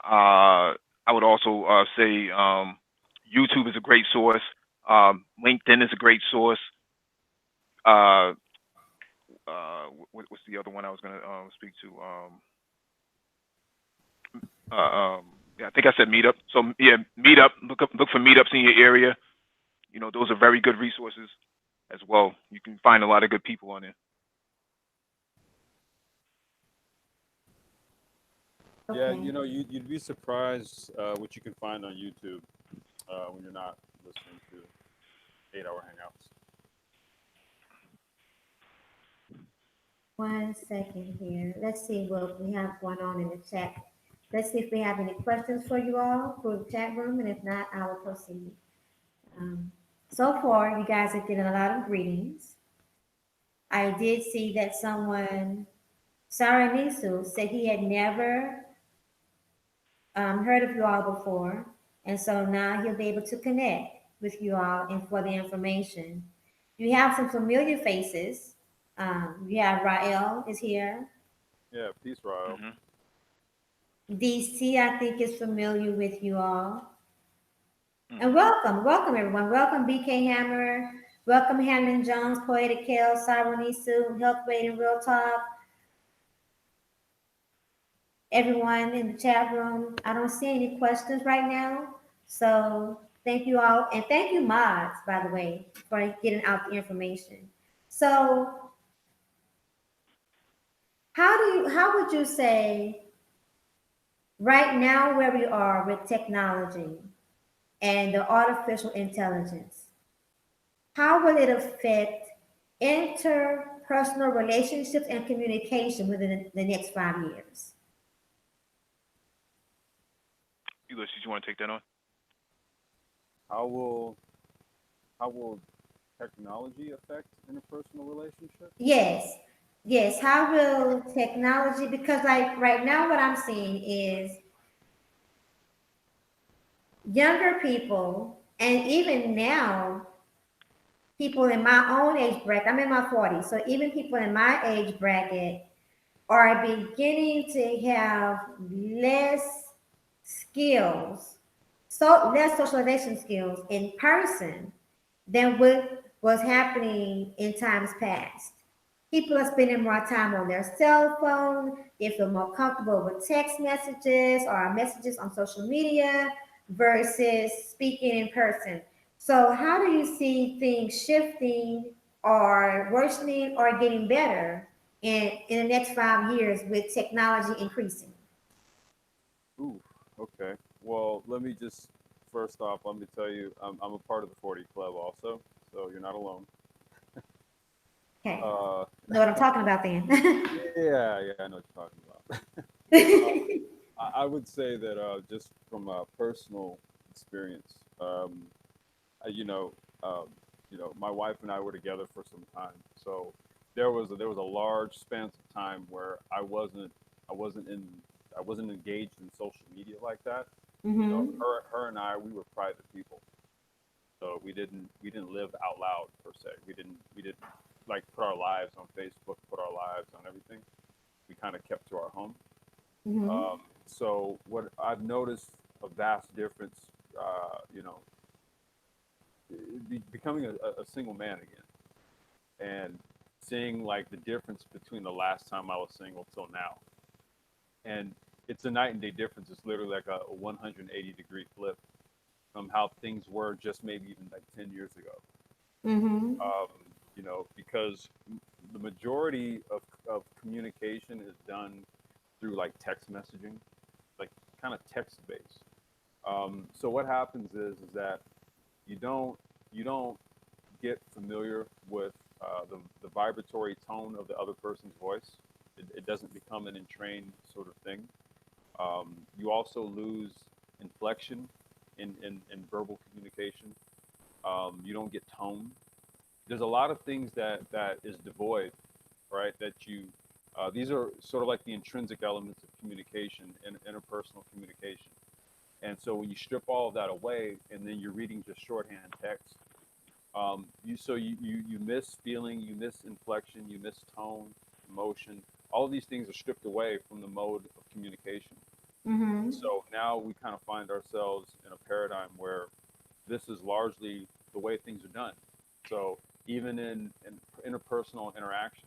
Speaker 3: I would also say YouTube is a great source. LinkedIn is a great source. Uh, what's the other one I was going to speak to? Yeah, I think I said Meetup. So yeah, Meetup. Look for meetups in your area. Those are very good resources as well. You can find a lot of good people on there.
Speaker 2: Yeah,
Speaker 1: Okay.
Speaker 2: you'd be surprised what you can find on YouTube when you're not listening to 8 hour hangouts.
Speaker 1: 1 second here. Let's see what we have going on in the chat. Let's see if we have any questions for you all for the chat room, and if not, I will proceed. Um, so far, you guys are getting a lot of greetings. I did see that someone, Sarah Nisu, said he had never heard of you all before, and so now he'll be able to connect with you all and for the information. You have some familiar faces. You have Rael is here.
Speaker 2: Yeah, peace, Ryle.
Speaker 3: Hmm.
Speaker 1: DC, I think, is familiar with you all. And
Speaker 3: Hmm.
Speaker 1: welcome everyone. Welcome BK Hammer. Welcome Hamlin Jones, Poetic Kale, Saronisu, Health Rate and Real Talk. Everyone in the chat room. I don't see any questions right now. So thank you all. And thank you, mods, by the way, for getting out the information. So how would you say right now where we are with technology and the artificial intelligence, how will it affect interpersonal relationships and communication within the next 5 years?
Speaker 3: Ulysses, you want to take that on?
Speaker 2: How will how will technology affect interpersonal relationships?
Speaker 1: Yes, yes. How will technology, because like right now, what I'm seeing is younger people, and even now, people in my own age bracket, I'm in my 40s, so even people in my age bracket are beginning to have less skills, so less socialization skills in person than what was happening in times past. People are spending more time on their cell phone. They feel more comfortable with text messages or messages on social media versus speaking in person. So, how do you see things shifting or worsening or getting better in the next 5 years with technology increasing?
Speaker 2: Ooh, okay. Well, let me just first off, let me tell you, I'm a part of the 40 Club also, so you're not alone.
Speaker 1: Okay,
Speaker 2: Uh,
Speaker 1: know what I'm talking about then.
Speaker 2: yeah, I know what you're talking about. I would say that just from a personal experience, uh, you know, um, my wife and I were together for some time, so there was a large span of time where I wasn't in I wasn't engaged in social media like that.
Speaker 1: Mm-hmm.
Speaker 2: Her and I, we were private people, so we didn't live out loud per se. We didn't like put our lives on Facebook, put our lives on everything. We kind of kept to our home.
Speaker 1: Mm-hmm.
Speaker 2: So what I've noticed a vast difference, you know, becoming a single man again, and seeing like the difference between the last time I was single till now, and it's a night and day difference. It's literally like a 180-degree flip from how things were just maybe even like 10 years ago.
Speaker 1: Mm-hmm.
Speaker 2: Because the majority of communication is done through like text messaging, like kind of text based. So what happens is that you don't get familiar with the vibratory tone of the other person's voice. It doesn't become an entrained sort of thing. You also lose inflection in verbal communication. You don't get tone. There's a lot of things that is devoid, right? That you these are sort of like the intrinsic elements of communication and interpersonal communication. And so when you strip all of that away, and then you're reading just shorthand text, you miss feeling, you miss inflection, you miss tone, emotion. All of these things are stripped away from the mode of communication.
Speaker 1: Mm-hmm.
Speaker 2: So now we kind of find ourselves in a paradigm where this is largely the way things are done. So even in interpersonal interactions,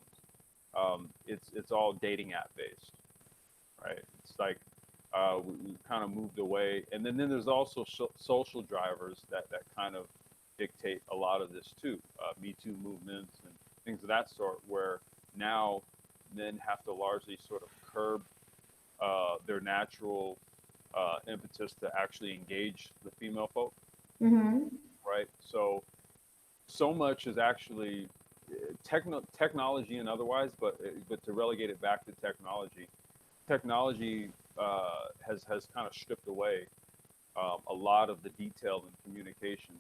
Speaker 2: it's all dating app based, right? It's like we kind of moved away, and then there's also social drivers that kind of dictate a lot of this too. Me Too movements and things of that sort, where now men have to largely sort of curb their natural impetus to actually engage the female folk,
Speaker 1: Mm-hmm.
Speaker 2: right? So so much is actually technology and otherwise, but to relegate it back to technology, technology has kind of stripped away a lot of the detail and communication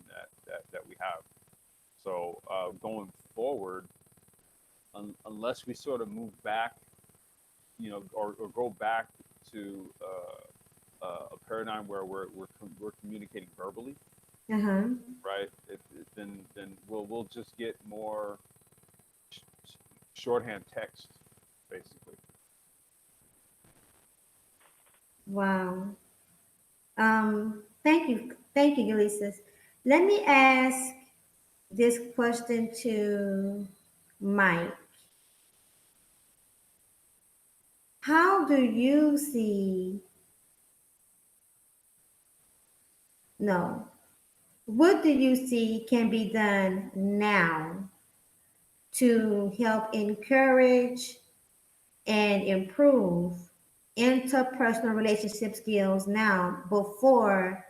Speaker 2: that we have. So going forward, unless we sort of move back, or go back to a paradigm where we're communicating verbally,
Speaker 1: Uh-huh.
Speaker 2: right? Then we'll just get more sh- shorthand text, basically.
Speaker 1: Wow. Thank you, Ulysses. Let me ask this question to Mike. How do you see, no, what do you see can be done now to help encourage and improve interpersonal relationship skills now before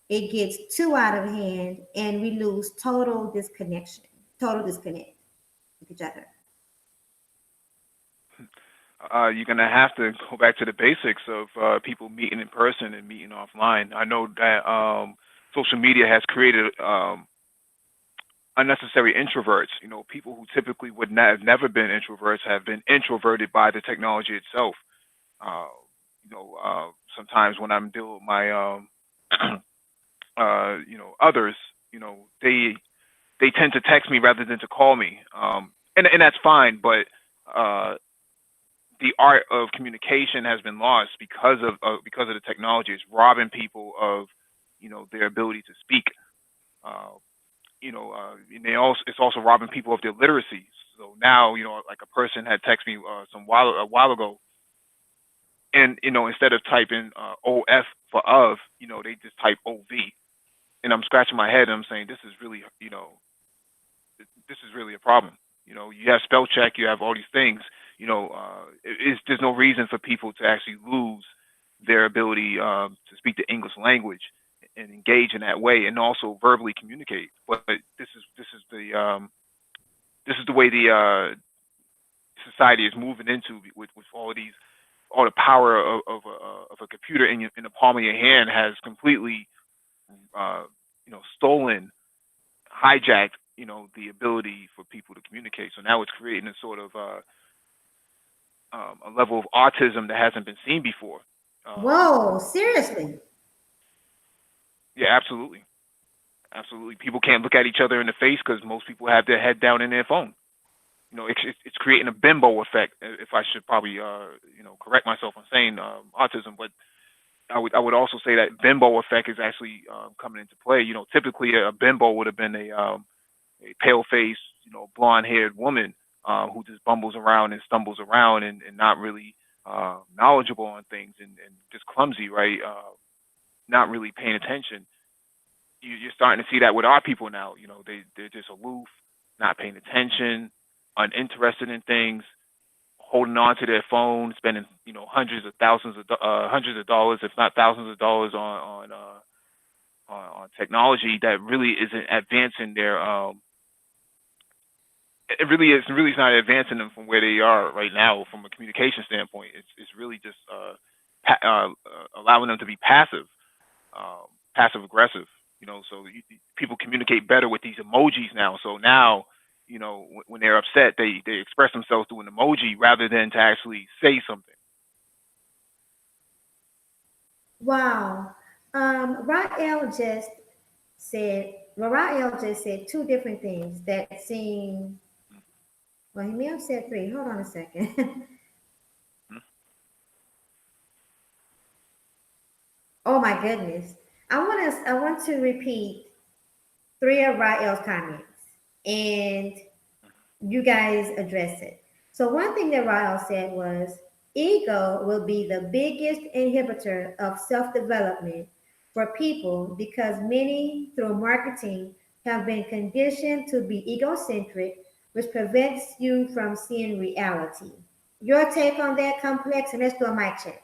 Speaker 1: it gets too out of hand and we lose total disconnect with each other?
Speaker 3: You're gonna have to go back to the basics of people meeting in person and meeting offline. I know that social media has created unnecessary introverts. You know, people who typically would have never been introverts have been introverted by the technology itself. Uh, Sometimes when I'm dealing with my others, they tend to text me rather than to call me, and that's fine. But the art of communication has been lost because of the technology. It's robbing people of their ability to speak. Uh, and it's also robbing people of their literacy. So now, like a person had texted me a while ago, and instead of typing OF for of, they just type OV, and I'm scratching my head and I'm saying this is really a problem. You have spell check, you have all these things. There's no reason for people to actually lose their ability to speak the English language and engage in that way, and also verbally communicate. But this is the way the society is moving into with all the power of a computer in the palm of your hand has completely stolen, hijacked, the ability for people to communicate. So now it's creating a sort of a level of autism that hasn't been seen before. Um,
Speaker 1: Whoa, seriously?
Speaker 3: yeah, absolutely, absolutely. People can't look at each other in the face because most people have their head down in their phone. It's creating a bimbo effect. If I should probably correct myself on saying autism, but I would also say that bimbo effect is actually coming into play. Typically a bimbo would have been a pale faced, blonde haired woman who just bumbles around and stumbles around and not really knowledgeable on things and just clumsy, right? Not really paying attention. You're starting to see that with our people now. They're just aloof, not paying attention, uninterested in things, holding on to their phone, spending hundreds of dollars, if not thousands of dollars on technology that really isn't advancing their it really is not advancing them from where they are right now from a communication standpoint. It's really just allowing them to be passive aggressive. So people communicate better with these emojis now. So now, when they're upset, they express themselves through an emoji rather than to actually say something.
Speaker 1: Wow. Rael just said two different things that seem, well, he may have said three. Hold on a second. Oh my goodness. I want to repeat three of Rael's comments and you guys address it. So one thing that Rael said was ego will be the biggest inhibitor of self-development for people because many through marketing have been conditioned to be egocentric, which prevents you from seeing reality. Your take on that complex, and let's do a mic check.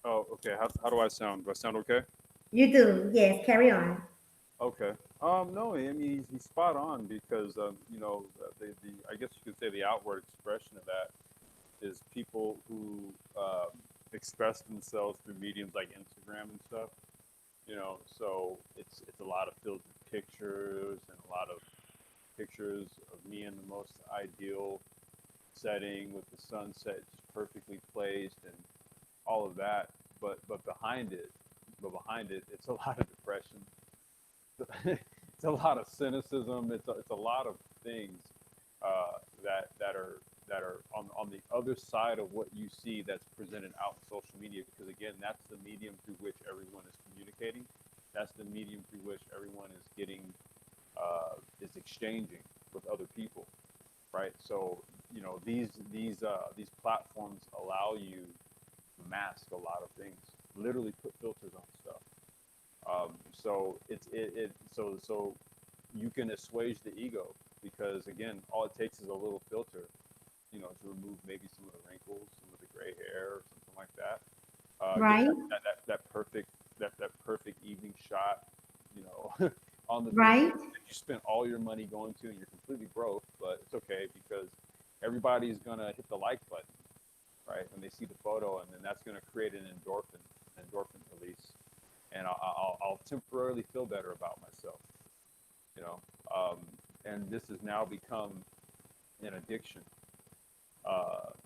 Speaker 2: Oh, okay. How do I sound? Do I sound okay?
Speaker 1: You do, yes. Carry on.
Speaker 2: Okay. No, I mean he's spot on because the I guess you could say the outward expression of that is people who express themselves through mediums like Instagram and stuff. So it's a lot of filtered pictures and a lot of pictures of me in the most ideal setting with the sunset just perfectly placed and all of that. But behind it, it's a lot of depression. It's a lot of cynicism. It's a lot of things that are on the other side of what you see that's presented out in social media. Because again, that's the medium through which everyone is communicating. That's the medium through which everyone is getting is exchanging with other people, right? So these platforms allow you to mask a lot of things. Literally put filters on stuff. So so you can assuage the ego because again, all it takes is a little filter, to remove maybe some of the wrinkles, some of the gray hair, or something like that. Get
Speaker 1: Right,
Speaker 2: that perfect evening shot, on the beach
Speaker 1: right.
Speaker 2: that you spent all your money going to, and you're completely broke, but it's okay because everybody's gonna hit the like button, right, when they see the photo, and then that's gonna create an endorphin release, and I'll temporarily feel better about myself, you know. Um, and this has now become an addiction.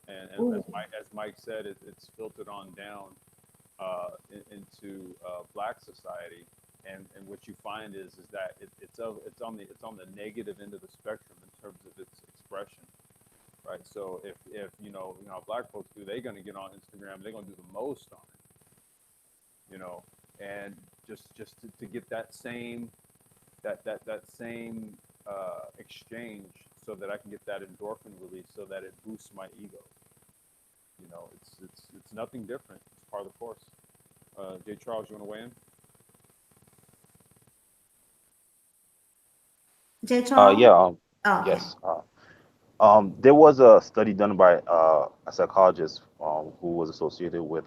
Speaker 2: And
Speaker 1: Ooh,
Speaker 2: As Mike said, it's filtered on down into Black society, and what you find is that it's on the negative end of the spectrum in terms of its expression, right? So if how Black folks do, they're going to get on Instagram, they're going to do the most on it, and just to get that same exchange, so that I can get that endorphin release, so that it boosts my ego. It's nothing different. It's part of the course. Jay Charles, you want to weigh in?
Speaker 1: J. Charles?
Speaker 4: Yeah.
Speaker 1: Oh, okay.
Speaker 4: Yes. There was a study done by a psychologist who was associated with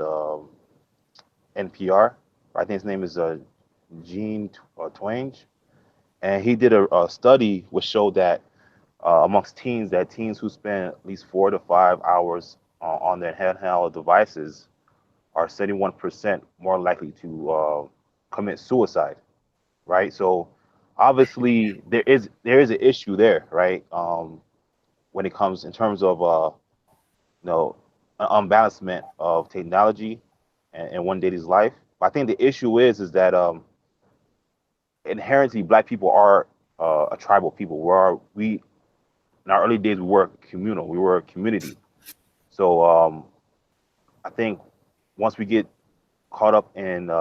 Speaker 4: NPR. I think his name is Gene Twenge, and he did a study which showed that amongst teens, that teens who spend at least 4 to 5 hours on their handheld devices are 71% more likely to commit suicide. Right. So obviously there is an issue there, right? When it comes in terms of you know an unbalancement of technology and one dady's life. But I think the issue is that inherently Black people are a tribal people. We in our early days we were communal. We were a community. So I think once we get caught up in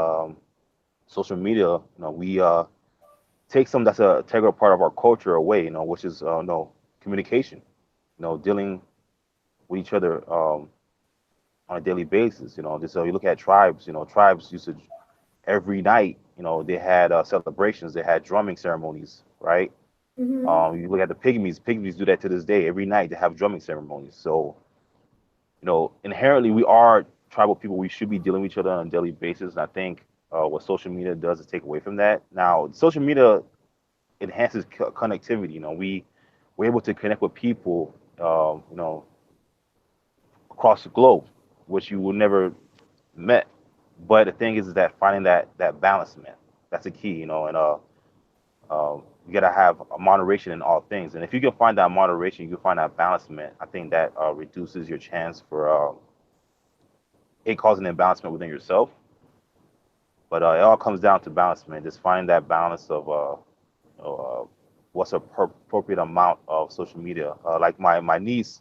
Speaker 4: social media, we take some that's a integral part of our culture away. Which is no communication. Dealing with each other on a daily basis. Just so you look at tribes. Tribes used to every night. They had celebrations. They had drumming ceremonies, right?
Speaker 1: Mm-hmm.
Speaker 4: You look at the pygmies. Pygmies do that to this day. Every night they have drumming ceremonies. So inherently we are tribal people. We should be dealing with each other on a daily basis. And I think what social media does is take away from that. Now, social media enhances connectivity. We're able to connect with people, across the globe, which you would never met. But the thing is that finding that balance, man, that's the key. And you gotta have a moderation in all things. And if you can find that moderation, you can find that balancement. I think that reduces your chance for it causing an imbalancement within yourself. But it all comes down to balance, man. Just finding that balance of what's appropriate amount of social media. Like my niece,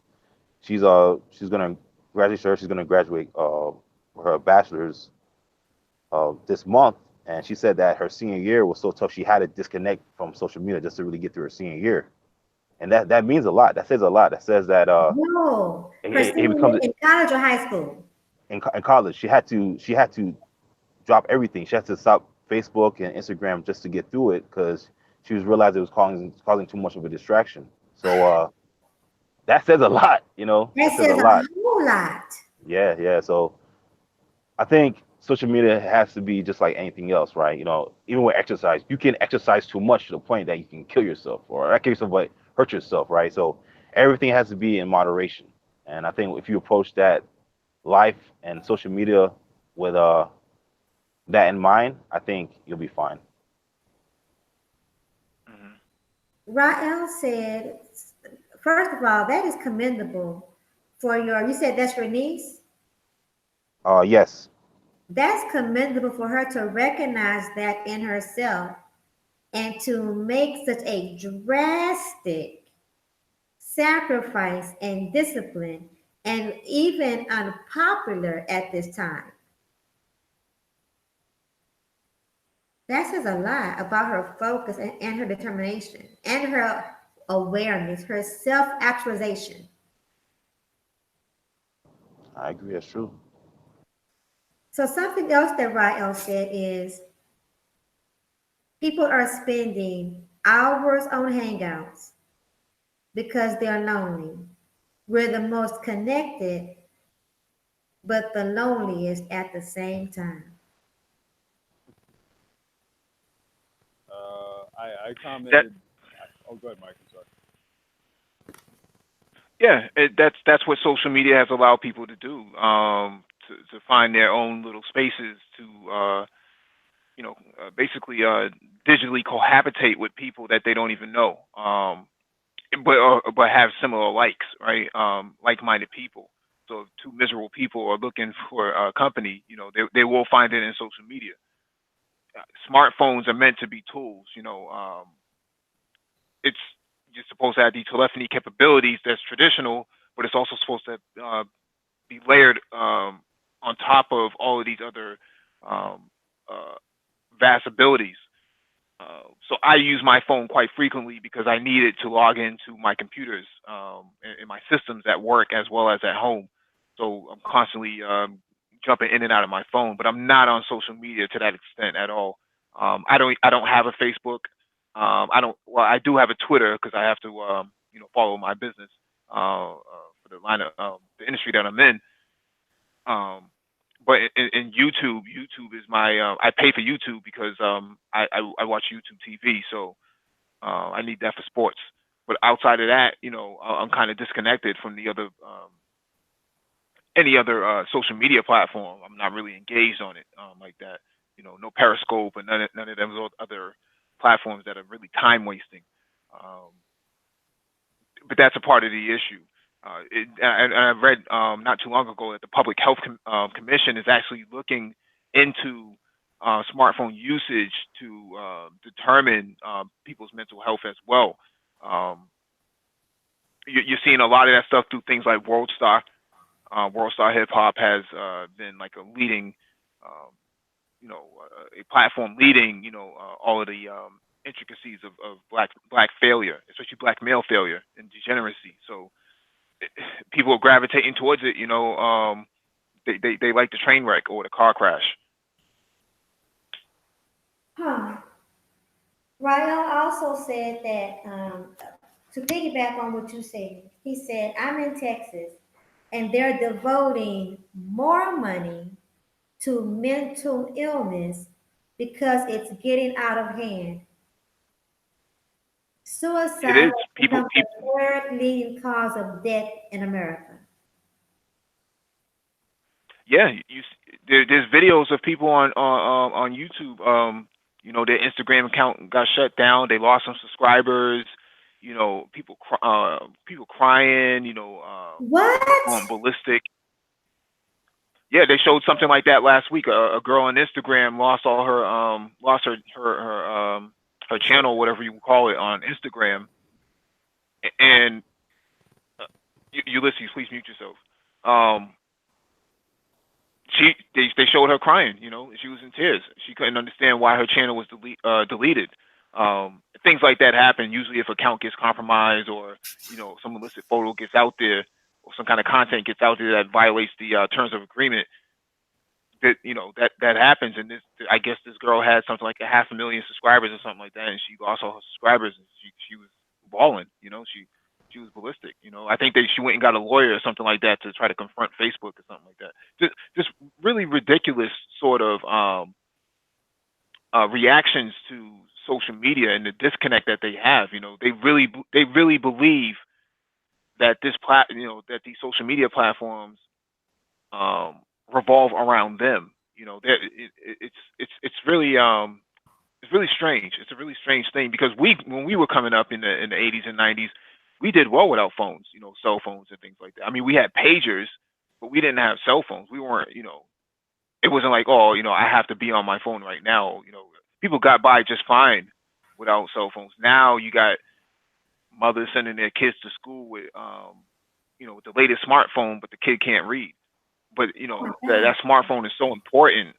Speaker 4: she's gonna graduate. She's gonna graduate her bachelor's this month, and she said that her senior year was so tough she had to disconnect from social media just to really get through her senior year, and that means a lot. That says a lot. That says that
Speaker 1: No. Her
Speaker 4: it
Speaker 1: senior year
Speaker 4: becomes
Speaker 1: in college or high school?
Speaker 4: in college she had to drop everything. She had to stop Facebook and Instagram just to get through it because she was realized it was causing too much of a distraction. So that says a lot. That
Speaker 1: That
Speaker 4: says a
Speaker 1: says a
Speaker 4: lot.
Speaker 1: whole lot.
Speaker 4: Yeah, yeah. So I think social media has to be just like anything else, right? Even with exercise, you can exercise too much to the point that you can kill yourself, or not kill yourself, but hurt yourself, right? So everything has to be in moderation. And I think if you approach that life and social media with that in mind, I think you'll be fine.
Speaker 3: Hmm.
Speaker 1: Rael said, first of all, that is commendable for you said that's your niece?
Speaker 4: Yes,
Speaker 1: That's commendable for her to recognize that in herself and to make such a drastic sacrifice and discipline and even unpopular at this time. That says a lot about her focus and her determination and her awareness, her self actualization.
Speaker 4: I agree. That's true.
Speaker 1: So, something else that Rael said is people are spending hours on hangouts because they're lonely. We're the most connected, but the loneliest at the same time.
Speaker 2: I
Speaker 3: That
Speaker 2: commented. Oh, go ahead, Mike. I'm sorry.
Speaker 3: yeah, that's what social media has allowed people to do. To find their own little spaces to basically digitally cohabitate with people that they don't even know. But have similar likes, right? Like-minded people. So if two miserable people are looking for company, they will find it in social media. Smartphones are meant to be tools. It's you're supposed to have the telephony capabilities that's traditional, but it's also supposed to be layered on top of all of these other um, uh, vast abilities. So I use my phone quite frequently because I need it to log into my computers and my systems at work as well as at home. So I'm constantly jumping in and out of my phone, but I'm not on social media to that extent at all. I don't have a Facebook. I don't. Well, I do have a Twitter because I have to follow my business for the line of the industry that I'm in. Um, but in YouTube is my I pay for YouTube because I watch YouTube TV, so I need that for sports. But outside of that, I'm kind of disconnected from the other any other social media platform. I'm not really engaged on it like that. No Periscope and none of those other platforms that are really time wasting. Um, but that's a part of the issue. And I read not too long ago that the Public Health Commission is actually looking into smartphone usage to determine people's mental health as well. Um, you're seeing a lot of that stuff through things like World Star. World Star Hip Hop has been like a leading, um, a platform leading, all of the intricacies of black failure, especially black male failure and degeneracy. So people are gravitating towards it. They like the train wreck or the car crash.
Speaker 1: Huh. Rael also said that to piggyback on what you said, he said, I'm in Texas and they're devoting more money to mental illness because it's getting out of hand.
Speaker 3: It
Speaker 1: Suicide
Speaker 3: is
Speaker 1: has
Speaker 3: people.
Speaker 1: become the third leading cause of death in America.
Speaker 3: Yeah, there's videos of people on YouTube. Their Instagram account got shut down. They lost some subscribers. People crying. People
Speaker 1: What?
Speaker 3: going ballistic. Yeah, they showed something like that last week. A girl on Instagram lost her channel, whatever you call it, on Instagram. And Ulysses, please mute yourself. Um, they showed her crying. She was in tears. She couldn't understand why her channel was deleted. Things like that happen usually if account gets compromised or some illicit photo gets out there or some kind of content gets out there that violates the terms of agreement. That happens, and I guess this girl had something like 500,000 subscribers or something like that, and she lost all her subscribers, and she was bawling. She She was ballistic. You know, I think that she went and got a lawyer or something like that to try to confront Facebook or something like that. Just really ridiculous sort of reactions to social media and the disconnect that they have. You know, they really believe that that these social media platforms um, revolve around them. You know, it's really strange. It's a really strange thing because when we were coming up in the 80s and 90s, we did well without phones. You know, cell phones and things like that. I mean, we had pagers, but we didn't have cell phones. We weren't, you know, it wasn't like, oh, you know, I have to be on my phone right now. You know, people got by just fine without cell phones. Now you got mothers sending their kids to school with, you know, with the latest smartphone, but the kid can't read. But you
Speaker 1: Oh
Speaker 3: know,
Speaker 1: my
Speaker 3: that
Speaker 1: God.
Speaker 3: smartphone is so important.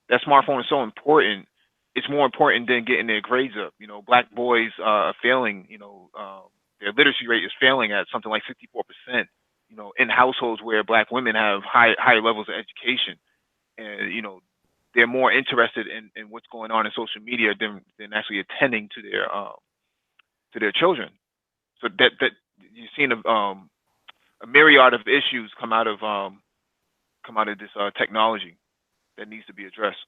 Speaker 3: That smartphone is so important. It's more important than getting their grades up. You know, black boys are failing. You know, their literacy rate is failing at something like 54%. You know, in households where black women have higher levels of education, and you know, they're more interested in what's going on in social media than actually attending to their children. So that you've seen a myriad of issues come out of this technology that needs to be addressed.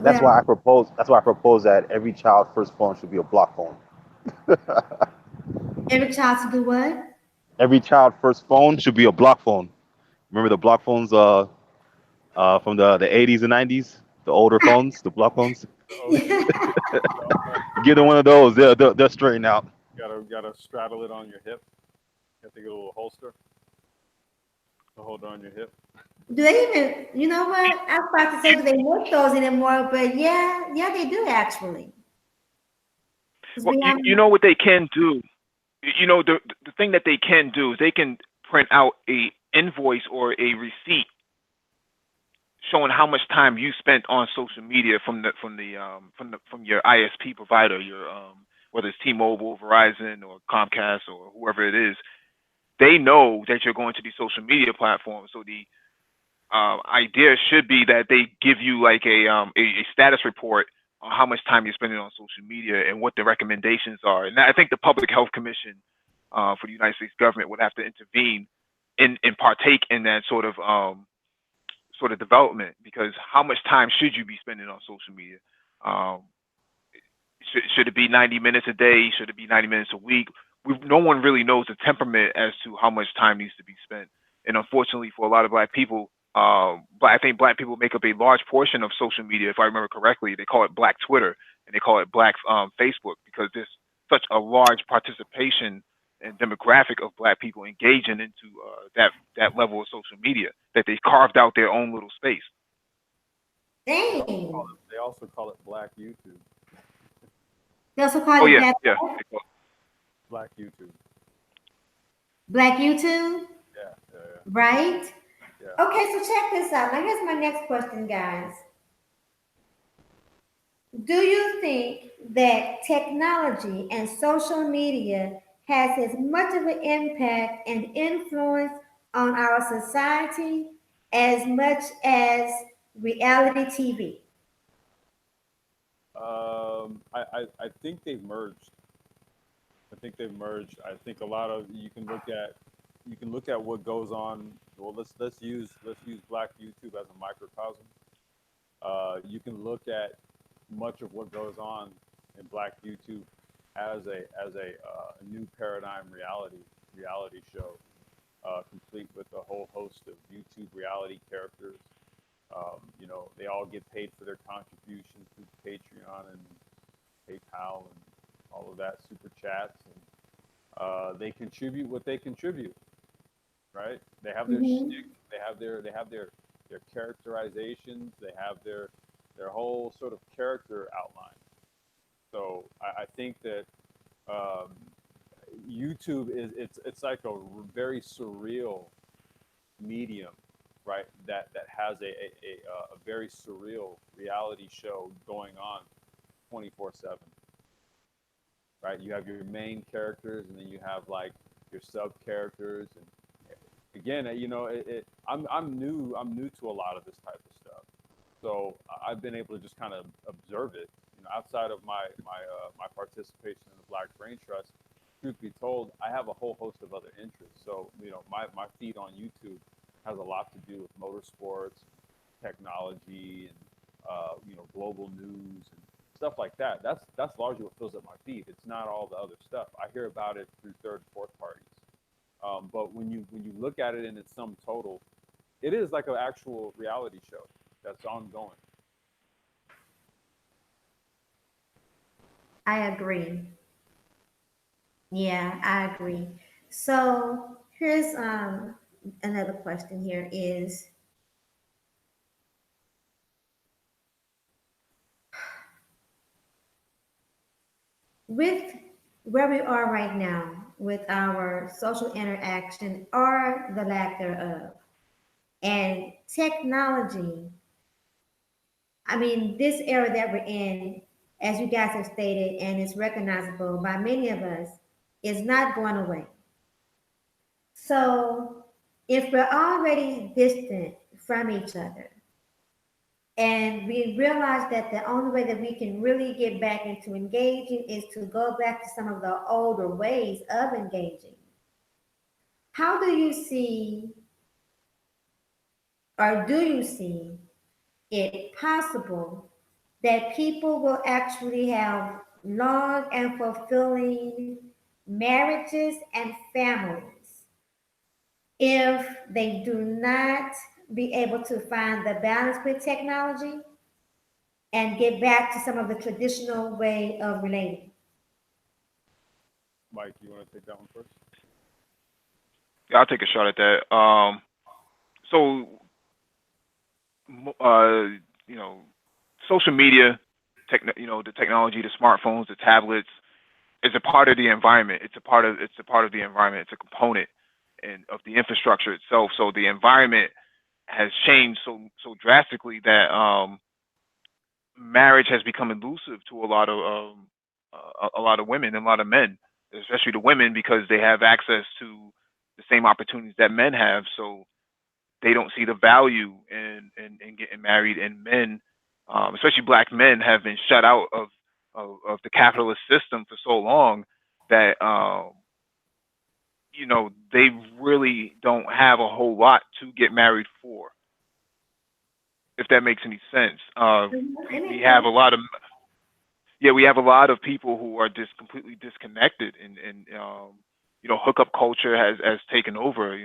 Speaker 4: That's why I
Speaker 1: Well,
Speaker 4: propose. That's why I propose that every child first phone should be a block phone.
Speaker 1: every child to do what?
Speaker 4: Every child first phone should be a block phone. Remember the block phones from the 80s and 90s, the older phones, the block phones.
Speaker 2: Oh yeah. Cell phone.
Speaker 4: Give them one of those. They'll straighten out.
Speaker 2: Gotta straddle it on your hip. You have to get a little holster to hold it on your hip.
Speaker 1: Do they even, you know what? I was about to say, do they make those anymore? But yeah, they do actually. 'Cause
Speaker 3: Well,
Speaker 1: we have,
Speaker 3: you know what they can do. You know the thing that they can do is they can print out a invoice or a receipt showing how much time you spent on social media from your ISP provider, your whether it's T-Mobile, Verizon, or Comcast, or whoever it is. They know that you're going to these social media platforms, so the idea should be that they give you like a status report on how much time you're spending on social media and what the recommendations are. And I think the Public Health Commission for the United States government would have to intervene and partake in that sort of development, because how much time should you be spending on social media? Um, should it be 90 minutes a day? Should it be 90 minutes a week? No one really knows the temperament as to how much time needs to be spent. And unfortunately, for a lot of black people, but I think black people make up a large portion of social media. If I remember correctly, they call it Black Twitter and they call it Black Facebook, because there's such a large participation and demographic of black people engaging into that level of social media that they carved out their own little space.
Speaker 1: dang.
Speaker 2: They also call it Black YouTube.
Speaker 1: They also call
Speaker 3: Oh
Speaker 1: it
Speaker 3: yeah,
Speaker 1: Black,
Speaker 3: yeah. They call
Speaker 2: Black YouTube.
Speaker 1: Black YouTube,
Speaker 2: Yeah, yeah,
Speaker 1: right?
Speaker 2: yeah.
Speaker 1: Okay, so check this out. Now here's my next question, guys. Do you think that technology and social media has as much of an impact and influence on our society as much as reality TV?
Speaker 2: I think they've merged. I think they've merged. I think a lot of you can look at what goes on. Well, let's use Black YouTube as a microcosm. You can look at much of what goes on in Black YouTube as a new paradigm reality show, complete with a whole host of YouTube reality characters. You know, they all get paid for their contributions through Patreon and PayPal and all of that, super chats, and they contribute what they contribute, right? They have their
Speaker 1: Hmm.
Speaker 2: shtick, they have their characterizations, they have their whole sort of character outline. So I think that um, YouTube it's like a very surreal medium, right? That has a very surreal reality show going on 24/7, right? You have your main characters, and then you have like your sub characters, and again, you know, I'm new to a lot of this type of stuff, so I've been able to just kind of observe it. You know, outside of my participation in the Black Brain Trust, truth be told, I have a whole host of other interests. So, my feed on YouTube has a lot to do with motorsports, technology, and global news and stuff like that. That's largely what fills up my feed. It's not all the other stuff. I hear about it through third and fourth parties. But when you look at it in its sum total, it is like an actual reality show that's ongoing.
Speaker 1: I agree. Yeah, I agree. So here's another question here is with where we are right now with our social interaction or the lack thereof and technology. I mean, this era that we're in, as you guys have stated, and it's recognizable by many of us, is not going away. So if we're already distant from each other, and we realize that the only way that we can really get back into engaging is to go back to some of the older ways of engaging. How do you see, or do you see it possible that people will actually have long and fulfilling marriages and families if they do not be able to find the balance with technology and get back to some of the traditional way of relating?
Speaker 2: Mike, you want to take that one first?
Speaker 3: Yeah, I'll take a shot at that. So, you know, social media, the technology, the smartphones, the tablets, is a part of the environment. It's a part of the environment. It's a component and of the infrastructure itself. So the environment has changed so drastically that marriage has become elusive to a lot of women and a lot of men, especially the women, because they have access to the same opportunities that men have. So they don't see the value in getting married, and men, especially black men, have been shut out of the capitalist system for so long that they really don't have a whole lot to get married for, if that makes any sense. We have a lot of we have a lot of people who are just completely disconnected, and hookup culture has taken over.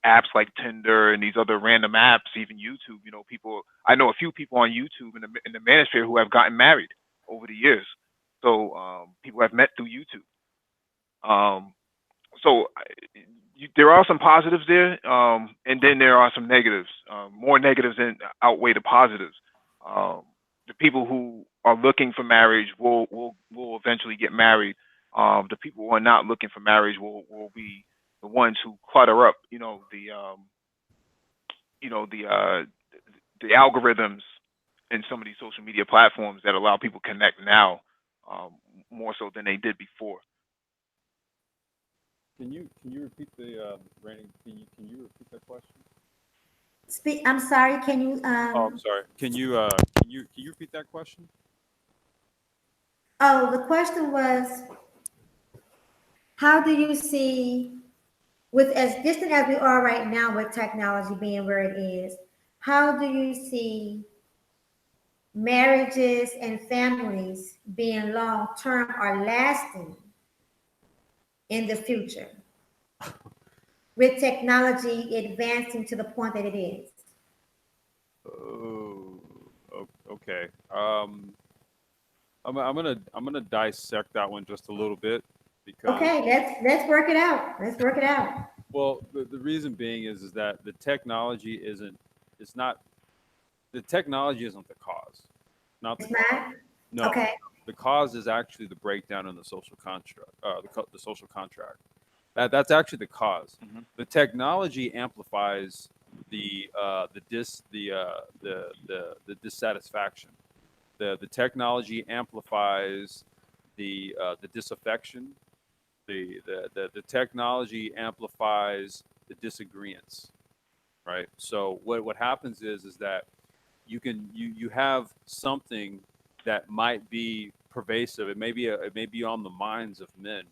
Speaker 3: Apps like Tinder and these other random apps, even YouTube. People. I know a few people on YouTube in the manosphere who have gotten married over the years. So people have met through YouTube. Um, so there are some positives there, and then there are some negatives. More negatives than outweigh the positives. Um, the people who are looking for marriage will eventually get married. The people who are not looking for marriage will be the ones who clutter up. You know the uh, the algorithms in some of these social media platforms that allow people to connect now, more so than they did before.
Speaker 2: Can you repeat the Randy? Can you repeat that question?
Speaker 1: Speak. I'm sorry. Can you?
Speaker 2: Oh, I'm sorry. Can you repeat that question?
Speaker 1: Oh, the question was, how do you see, with as distant as we are right now, with technology being where it is, how do you see marriages and families being long term or lasting in the future with technology advancing to the point that it is?
Speaker 2: Oh, okay. I'm gonna dissect that one just a little bit because,
Speaker 1: Okay, let's work it out. Let's work it out.
Speaker 2: well, the reason being is that the technology isn't. It's not. The technology isn't the cause. Not the
Speaker 1: It's
Speaker 2: cause.
Speaker 1: not?
Speaker 2: No,
Speaker 1: Okay.
Speaker 2: the cause is actually the breakdown in the social construct. The social contract. That's actually the cause.
Speaker 3: Hmm.
Speaker 2: The technology amplifies the dissatisfaction. The technology amplifies the disaffection. The technology amplifies the disagreements. Right. So what happens is that you have something that might be pervasive. It may be on the minds of men,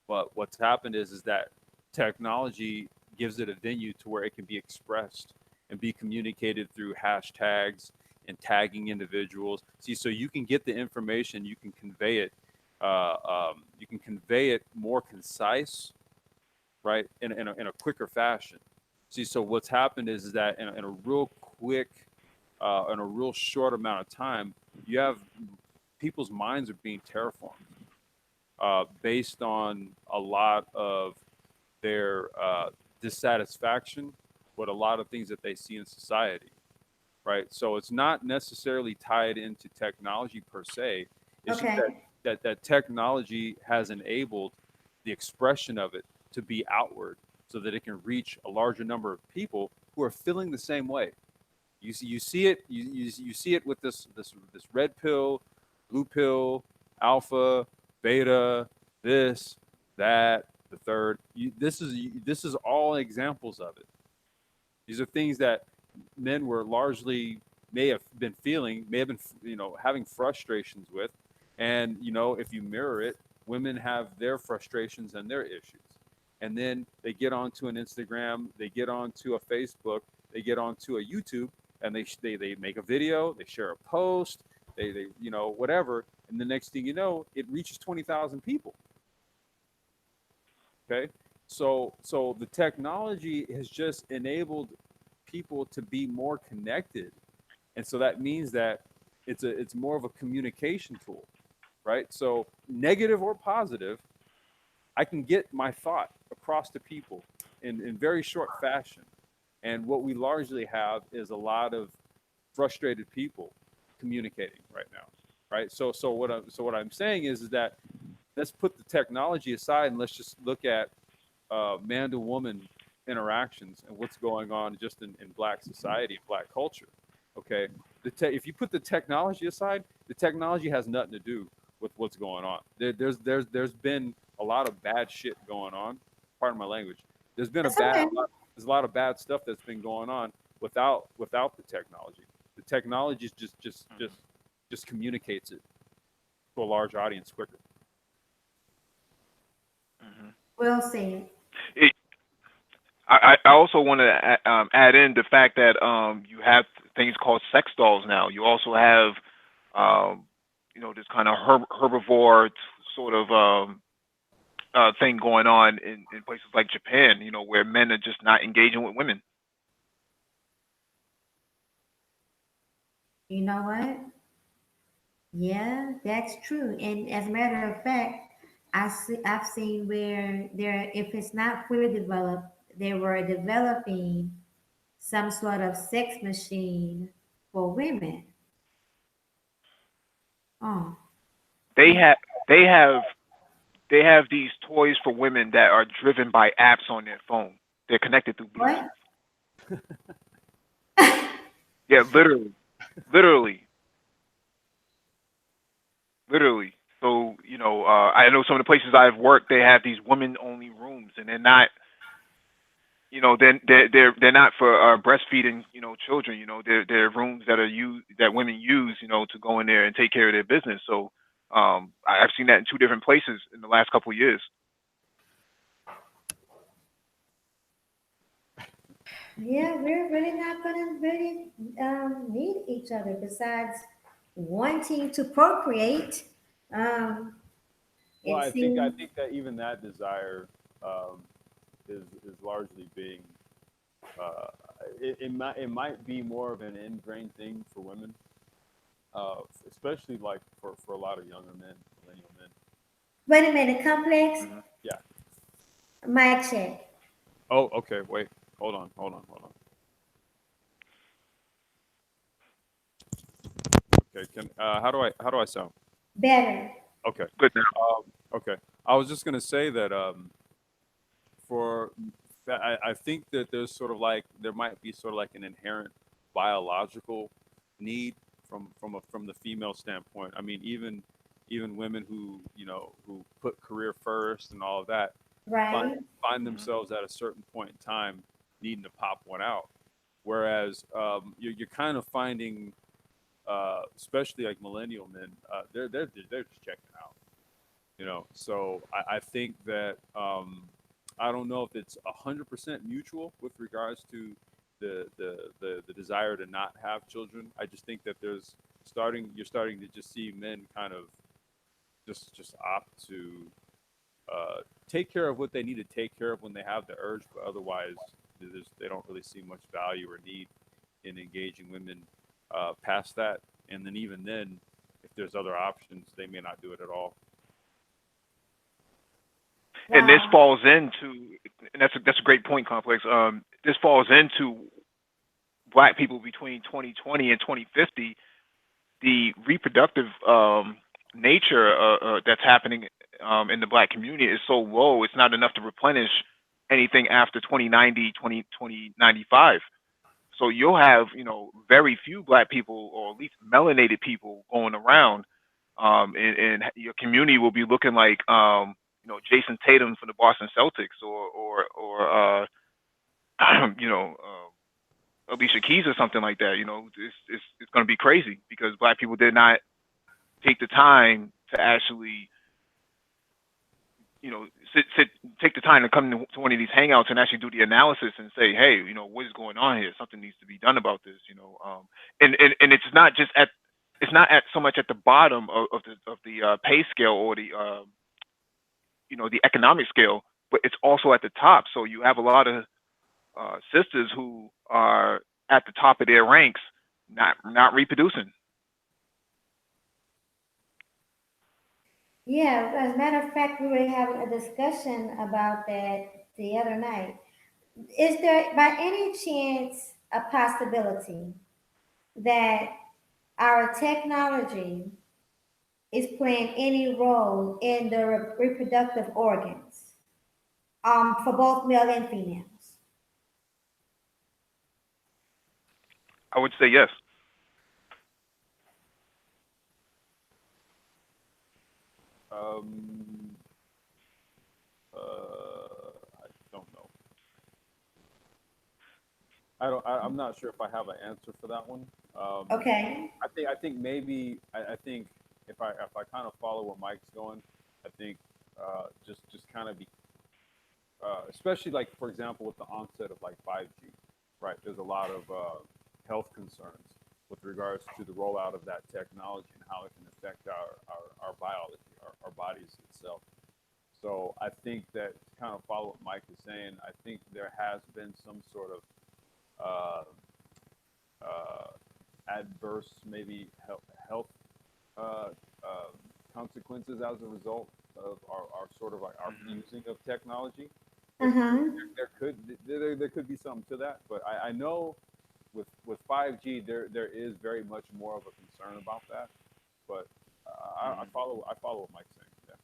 Speaker 2: But what's happened is that technology gives it a venue to where it can be expressed and be communicated through hashtags and tagging individuals. See, so you can get the information, you can convey it, you can convey it more concise, right, in a quicker fashion. See, so what's happened is that in a real quick, in a real short amount of time, you have people's minds are being terraformed based on a lot of their dissatisfaction with a lot of things that they see in society, right? So it's not necessarily tied into technology per se. It's just that
Speaker 1: Okay.
Speaker 2: that technology has enabled the expression of it to be outward, so that it can reach a larger number of people who are feeling the same way. You see it you see it with this red pill, blue pill, alpha, beta, this, that, the third. This is all examples of it. These are things that men were largely may have been feeling, may have been having frustrations with, and if you mirror it, women have their frustrations and their issues, and then they get onto an Instagram, they get onto a Facebook, they get onto a YouTube, and they make a video, they share a post, they whatever, and the next thing you know, it reaches 20,000 people. Okay, so the technology has just enabled people to be more connected, and so that means that it's more of a communication tool, right? So negative or positive, I can get my thought across to people in very short fashion. And what we largely have is a lot of frustrated people communicating right now, right? So what I'm saying is that let's put the technology aside and let's just look at man to woman interactions and what's going on just in black society, black culture. Okay, if you put the technology aside, the technology has nothing to do with what's going on. There's been a lot of bad shit going on. Pardon my language. There's been
Speaker 1: That's okay.
Speaker 2: there's a lot of bad stuff that's been going on without the technology. The technology just communicates it to a large audience quicker.
Speaker 3: Hmm.
Speaker 1: Well said.
Speaker 3: It, I also want to add in the fact that you have things called sex dolls now. You also have this kind of herbivore sort of thing going on in places like Japan. Where men are just not engaging with women.
Speaker 1: You know what? Yeah, that's true. And as a matter of fact, I've seen where if it's not fully developed, they were developing some sort of sex machine for women. Oh,
Speaker 3: They have they have they have these toys for women that are driven by apps on their phone. They're connected through
Speaker 1: what?
Speaker 3: Bluetooth. Yeah, literally, literally. So I know some of the places I've worked, they have these women-only rooms, and they're not, they're not for breastfeeding, children. They're rooms that are used that women use, to go in there and take care of their business. So I've seen that in two different places in the last couple of years.
Speaker 1: Yeah, we're really not going to really need each other besides wanting to procreate. Um,
Speaker 2: Well,
Speaker 1: it
Speaker 2: I
Speaker 1: seems,
Speaker 2: think that even that desire um, is largely being uh, it might be more of an ingrained thing for women, especially like for a lot of younger men, millennial men.
Speaker 1: wait a minute, complex,
Speaker 3: Hmm.
Speaker 2: Yeah.
Speaker 1: mic check.
Speaker 2: Oh, okay. Wait. Hold on. Okay. Can how do I sound?
Speaker 1: Better.
Speaker 2: Okay.
Speaker 3: Good now.
Speaker 2: Okay. I was just gonna say that for that I think that there's sort of like there might be sort of like an inherent biological need from the female standpoint. I mean, even women who put career first and all of that find
Speaker 1: Right?
Speaker 2: find
Speaker 3: Hmm.
Speaker 2: themselves at a certain point in time needing to pop one out. Whereas you're kind of finding, especially like millennial men, they're just checking out. So I think that I don't know if it's 100% mutual with regards to the desire to not have children. I just think that you're starting to just see men kind of just opt to take care of what they need to take care of when they have the urge, but otherwise they don't really see much value or need in engaging women past that. And then even then, if there's other options, they may not do it at all.
Speaker 3: And this
Speaker 1: Wow.
Speaker 3: falls into, and that's a great point, complex. This falls into black people between 2020 and 2050. The reproductive nature that's happening in the black community is so low. It's not enough to replenish anything after 2090, 2095. So you'll have, very few black people or at least melanated people going around, and your community will be looking like, Jason Tatum for the Boston Celtics, or you know, Alicia Keys or something like that. It's going to be crazy because black people did not take the time to actually, you know, take the time to come to one of these hangouts and actually do the analysis and say, hey, what is going on here? Something needs to be done about this. And it's not at so much at the bottom of the pay scale or the economic scale, but it's also at the top. So you have a lot of sisters who are at the top of their ranks, not reproducing.
Speaker 1: Yeah, as a matter of fact, we were having a discussion about that the other night. Is there by any chance a possibility that our technology is playing any role in the reproductive organs for both male and females?
Speaker 3: I would say yes.
Speaker 2: Um, I don't know. I'm not sure if I have an answer for that one.
Speaker 1: Okay.
Speaker 2: I think maybe I think if I kind of follow where Mike's going, I think just kind of be especially like for example with the onset of like 5G, right? There's a lot of health concerns with regards to the rollout of that technology and how it can affect our biology, our bodies itself. So I think that to kind of follow what Mike is saying, I think there has been some sort of uh, uh, adverse, maybe health uh, uh, consequences as a result of our sort of like our
Speaker 3: Hmm.
Speaker 2: fusing of technology. There,
Speaker 1: Uh-huh.
Speaker 2: there could be something to that, but I know with 5G there is very much more of a concern about that. But
Speaker 3: Hmm.
Speaker 2: I follow what Mike's saying. Yeah,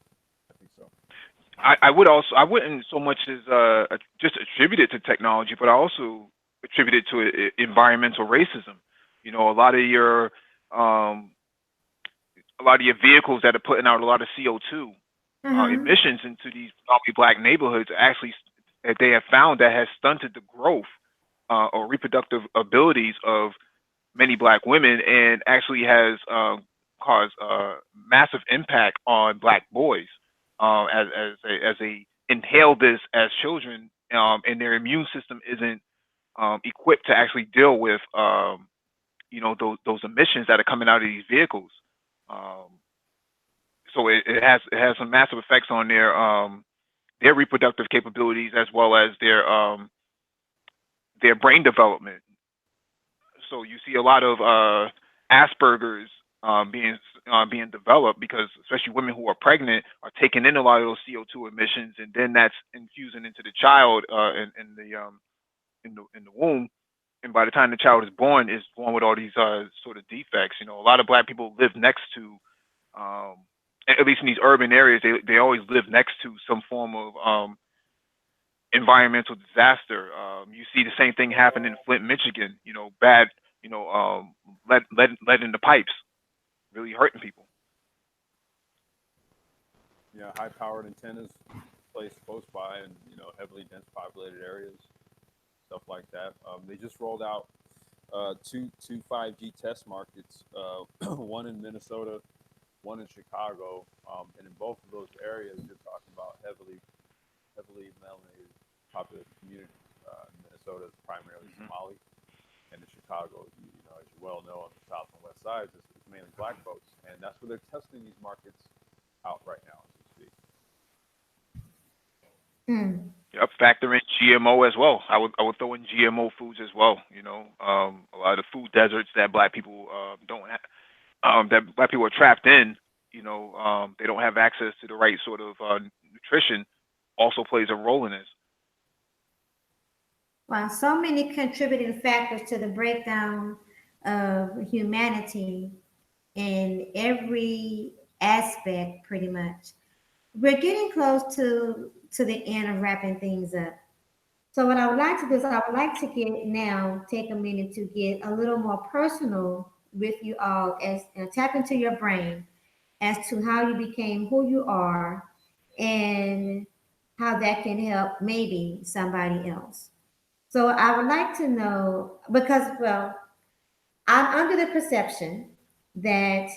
Speaker 2: I think so.
Speaker 3: I wouldn't so much as just attribute it to technology, but I also attribute it to environmental racism. A lot of um, your vehicles that are putting out a lot of CO2
Speaker 1: Uh-huh.
Speaker 3: emissions into these predominantly black neighborhoods actually that they have found that has stunted the growth or reproductive abilities of many black women and actually has caused massive impact on black boys as they inhale this as children, and their immune system isn't equipped to actually deal with those emissions that are coming out of these vehicles. Um, so it has some massive effects on their reproductive capabilities as well as their brain development. So you see a lot of Asperger's being developed because especially women who are pregnant are taking in a lot of those CO2 emissions, and then that's infusing into the child in the womb. And by the time the child is born with all these sort of defects. A lot of black people live next to, um, at least in these urban areas, they always live next to some form of environmental disaster. You see the same thing happen in Flint, Michigan. Bad, lead in the pipes, really hurting people.
Speaker 2: Yeah, high powered antennas placed close by and heavily dense populated areas, stuff like that. They just rolled out two 5G test markets, one in Minnesota one in Chicago, and in both of those areas, you're talking about heavily melanated populated communities. Minnesota is primarily
Speaker 3: Hmm.
Speaker 2: Somali, and in Chicago, as you well know, on the south and west sides, it's mainly black folks, and that's where they're testing these markets out right now as we speak.
Speaker 1: Hmm.
Speaker 3: Yep, factor in GMO as well. I would throw in GMO foods as well. A lot of the food deserts that black people don't have, that black people are trapped in. They don't have access to the right sort of nutrition. Also plays a role in this.
Speaker 1: Wow, so many contributing factors to the breakdown of humanity in every aspect, pretty much. We're getting close to the end of wrapping things up. So what I would like to do is I would like to get now take a minute to get a little more personal with you all as tap into your brain as to how you became who you are and how that can help maybe somebody else. So I would like to know because well, I'm under the perception that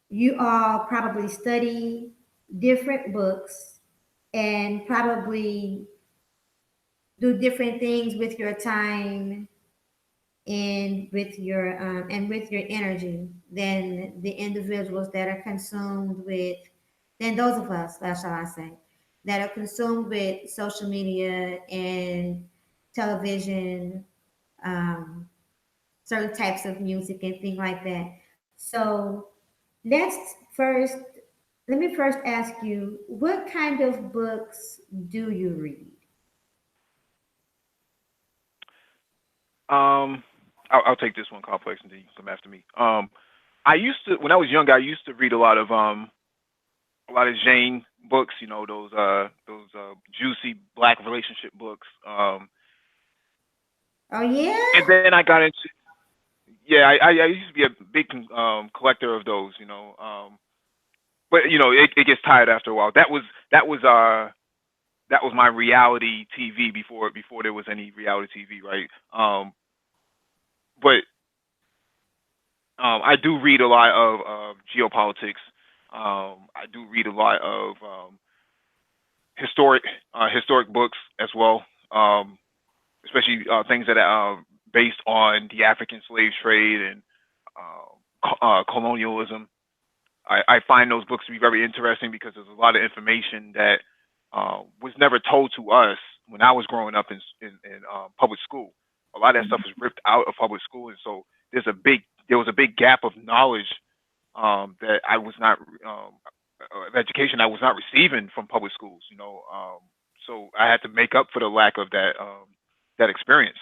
Speaker 1: you all probably study different books and probably do different things with your time and with your energy than the individuals that are consumed with than those of us, that shall I say, that are consumed with social media and television, um, certain types of music and things like that. So let's first let me first ask you, what kind of books do you read?
Speaker 3: Um, I'll take this one complex, and then you can come after me. I used to when I was younger. I used to read a lot of Jane books. Those juicy black relationship books.
Speaker 1: Oh yeah?
Speaker 3: And then I got into yeah. I used to be a big collector of those. But it gets tired after a while. That was my reality TV before there was any reality TV, right? But I do read a lot of geopolitics. I do read a lot of historic books as well, especially things that are based on the African slave trade and colonialism. I find those books to be very interesting because there's a lot of information that was never told to us when I was growing up in public school. A lot of that stuff was ripped out of public school, and so there was a big gap of knowledge that I was not of education I was not receiving from public schools. So I had to make up for the lack of that experience.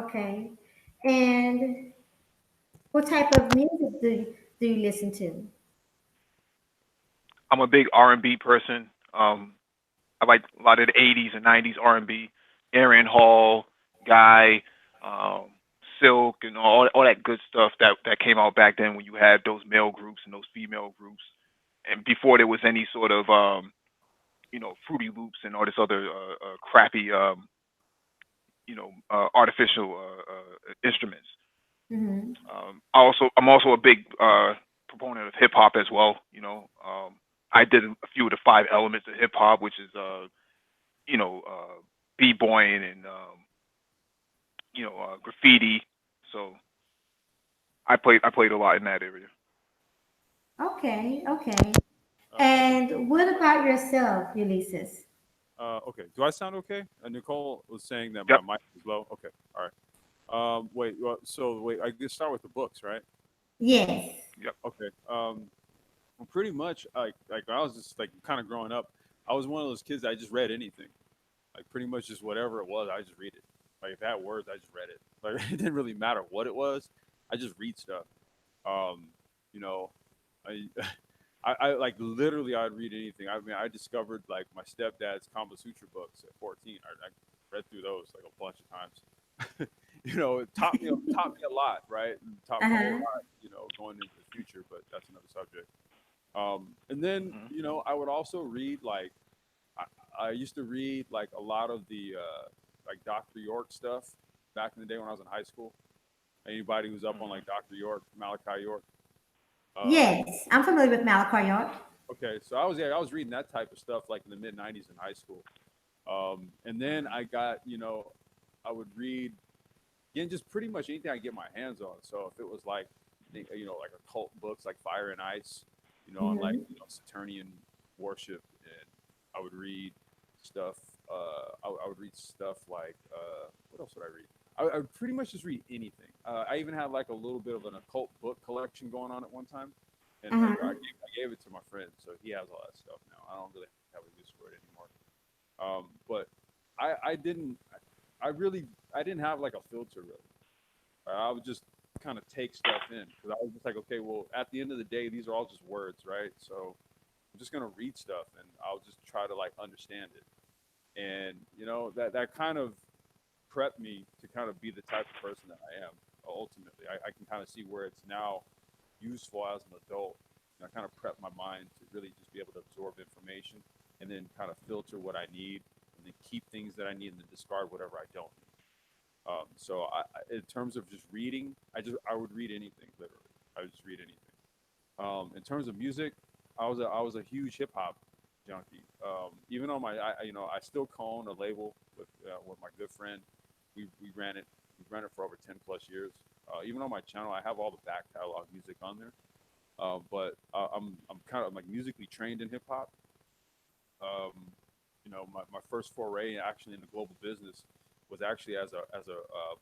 Speaker 1: Okay. And what type of music do you listen to?
Speaker 3: I'm a big R&B person. I like a lot of the '80s and '90s R&B, Aaron Hall, Guy, um, Silk, and all that good stuff that came out back then when you had those male groups and those female groups, and before there was any sort of Fruity Loops and all this other crappy artificial instruments.
Speaker 1: Mm-hmm.
Speaker 3: I'm also a big proponent of hip hop as well. I did a few of the five elements of hip hop, which is b-boying and graffiti. So I played a lot in that area.
Speaker 1: Okay, okay.
Speaker 2: Okay.
Speaker 1: And what about yourself, Ulysses?
Speaker 2: Okay. Do I sound okay? Nicole was saying that my
Speaker 3: Yep.
Speaker 2: mic is low. Okay. All right. Wait. So wait. I can start with the books, right?
Speaker 1: Yes.
Speaker 3: Yep.
Speaker 2: Okay. Well, pretty much, like when I was just like kind of growing up, I was one of those kids that I just read anything, like pretty much just whatever it was, I just read it. Like if it had words, I just read it. Like it didn't really matter what it was, I just read stuff. Um, you know, I, I like literally I'd read anything. I mean, I discovered like my stepdad's Kama Sutra books at 14. I read through those like a bunch of times. It taught me a lot, right? And taught me a whole
Speaker 1: Uh-huh.
Speaker 2: lot, going into the future. But that's another subject. And then
Speaker 3: Hmm.
Speaker 2: I would also read like I, I used to read like a lot of the like Dr. York stuff back in the day when I was in high school. Anybody who's up on
Speaker 3: Mhm.
Speaker 2: like Dr. York, Malachi York. Um,
Speaker 1: Yes, I'm familiar with Malachi York.
Speaker 2: okay, so I was reading that type of stuff like in the mid '90s in high school. And then
Speaker 3: Mhm.
Speaker 2: I got, I would read again just pretty much anything I get my hands on. So if it was like, like occult books like Fire and Ice, on like
Speaker 1: Hmm.
Speaker 2: Saturnian worship, and I would read stuff. I would read stuff like what else would I read? I would pretty much just read anything. I even had like a little bit of an occult book collection going on at one time, and
Speaker 1: Uh-huh.
Speaker 2: I gave it to my friend, so he has all that stuff now. I don't really have a use for it anymore. But I didn't I really I didn't have like a filter really. I would just kind of take stuff in because I was just like, okay, well, at the end of the day, these are all just words, right? So I'm just gonna read stuff and I'll just try to like understand it. And that kind of prepped me to kind of be the type of person that I am ultimately. I can kind of see where it's now useful as an adult. I kind of prep my mind to really just be able to absorb information and then kind of filter what I need and then keep things that I need and then discard whatever I don't need. So in terms of just reading, I would read anything literally. I would just read anything. In terms of music, I was a huge hip hop junkie. Even on I still co-own a label with my good friend. We ran it. We ran it for over 10 plus years. Even on my channel, I have all the back catalog music on there. But I'm kind of like musically trained in hip hop. Um, my first foray actually into global business was actually as a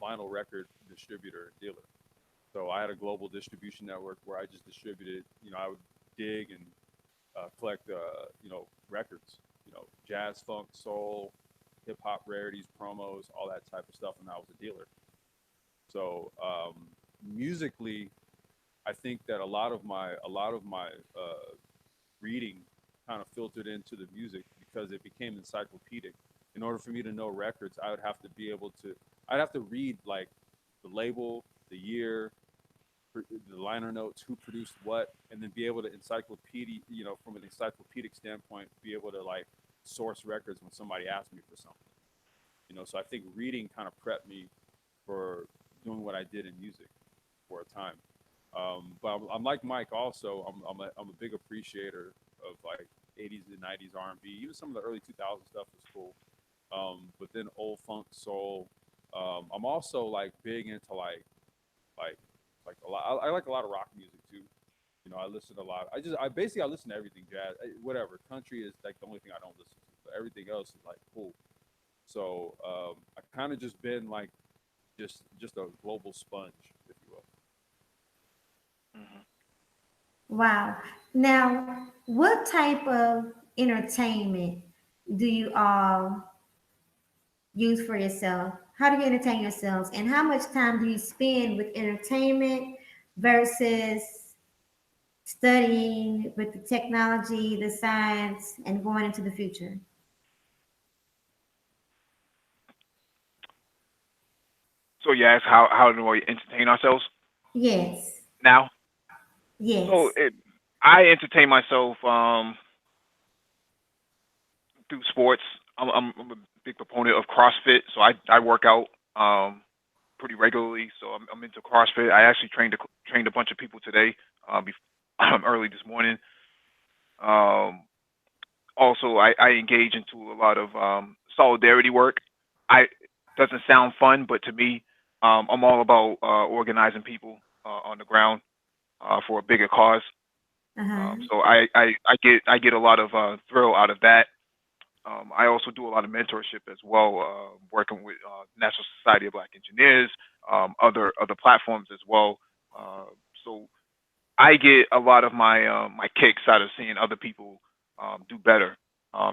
Speaker 2: vinyl record distributor and dealer. So I had a global distribution network where I just distributed. I would dig and collect records. Jazz, funk, soul, hip hop rarities, promos, all that type of stuff, and I was a dealer. So musically, I think that a lot of my reading kind of filtered into the music because it became encyclopedic. In order for me to know records, I'd have to read like the label, the year, the liner notes, who produced what, and then be able to from an encyclopedic standpoint, be able to like source records when somebody asked me for something. So I think reading kind of prepped me for doing what I did in music for a time. But I'm like Mike. Also, I'm a big appreciator of like 80s and 90s R&B. Even some of the early 2000s stuff was cool. But then old funk, soul. I'm also like big into like like a lot. I like a lot of rock music too. I listen to a lot. I listen to everything jazz, whatever. Country is like the only thing I don't listen to, but everything else is like cool. So I kind of just been like just a global sponge, if you will.
Speaker 3: Mhm.
Speaker 1: Wow. Now, what type of entertainment do you all use for yourself? How do you entertain yourselves? And how much time do you spend with entertainment versus studying with the technology, the science, and going into the future?
Speaker 3: So you ask how do we entertain ourselves
Speaker 1: Yes.
Speaker 3: now? So
Speaker 1: Yes.
Speaker 3: I entertain myself through sports. I'm a big proponent of CrossFit, so I work out pretty regularly. So I'm into CrossFit. I actually trained a bunch of people today, early this morning. Um, Also, I engage into a lot of solidarity work. I doesn't sound fun, but to me, I'm all about organizing people on the ground for a bigger cause.
Speaker 1: Uh-huh.
Speaker 3: So I get a lot of thrill out of that. I also do a lot of mentorship as well, working with National Society of Black Engineers, other platforms as well. Uh, so I get a lot of my kicks out of seeing other people do better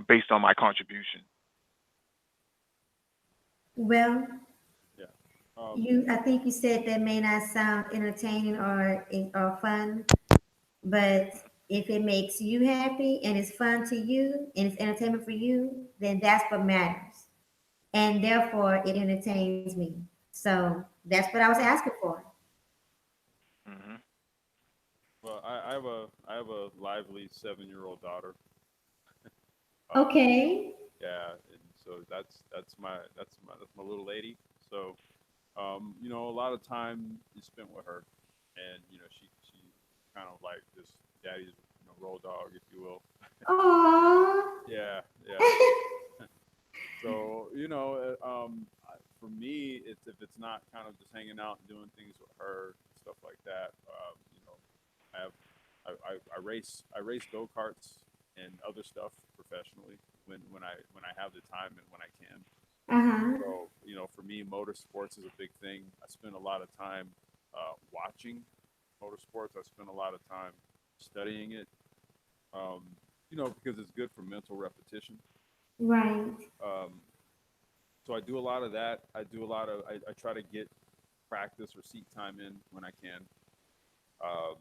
Speaker 3: based on my contribution.
Speaker 1: Well,
Speaker 2: Yeah. Um,
Speaker 1: I think you said that may not sound entertaining or fun, but if it makes you happy and it's fun to you and it's entertainment for you, then that's what matters. And therefore, it entertains me. So that's what I was asking for.
Speaker 3: Hmm.
Speaker 2: well, I have a lively 7-year-old daughter. Um,
Speaker 1: Okay.
Speaker 2: yeah, and so that's my little lady. So You know, a lot of time is spent with her, and you know, she kind of like this daddy's, you know, road dog, if you will.
Speaker 1: Oh.
Speaker 2: Yeah, yeah. So you know, for me, it's if it's not kind of just hanging out and doing things with her, stuff like that. You know, I have I race go karts and other stuff professionally when I have the time and when I can.
Speaker 1: Uh-huh.
Speaker 2: So you know, for me, motorsports is a big thing. I spend a lot of time watching motorsports. I spend a lot of time studying it. Um, you know, because it's good for mental repetition.
Speaker 1: Right.
Speaker 2: Um, so I do a lot of that. I try to get practice or seat time in when I can. Um,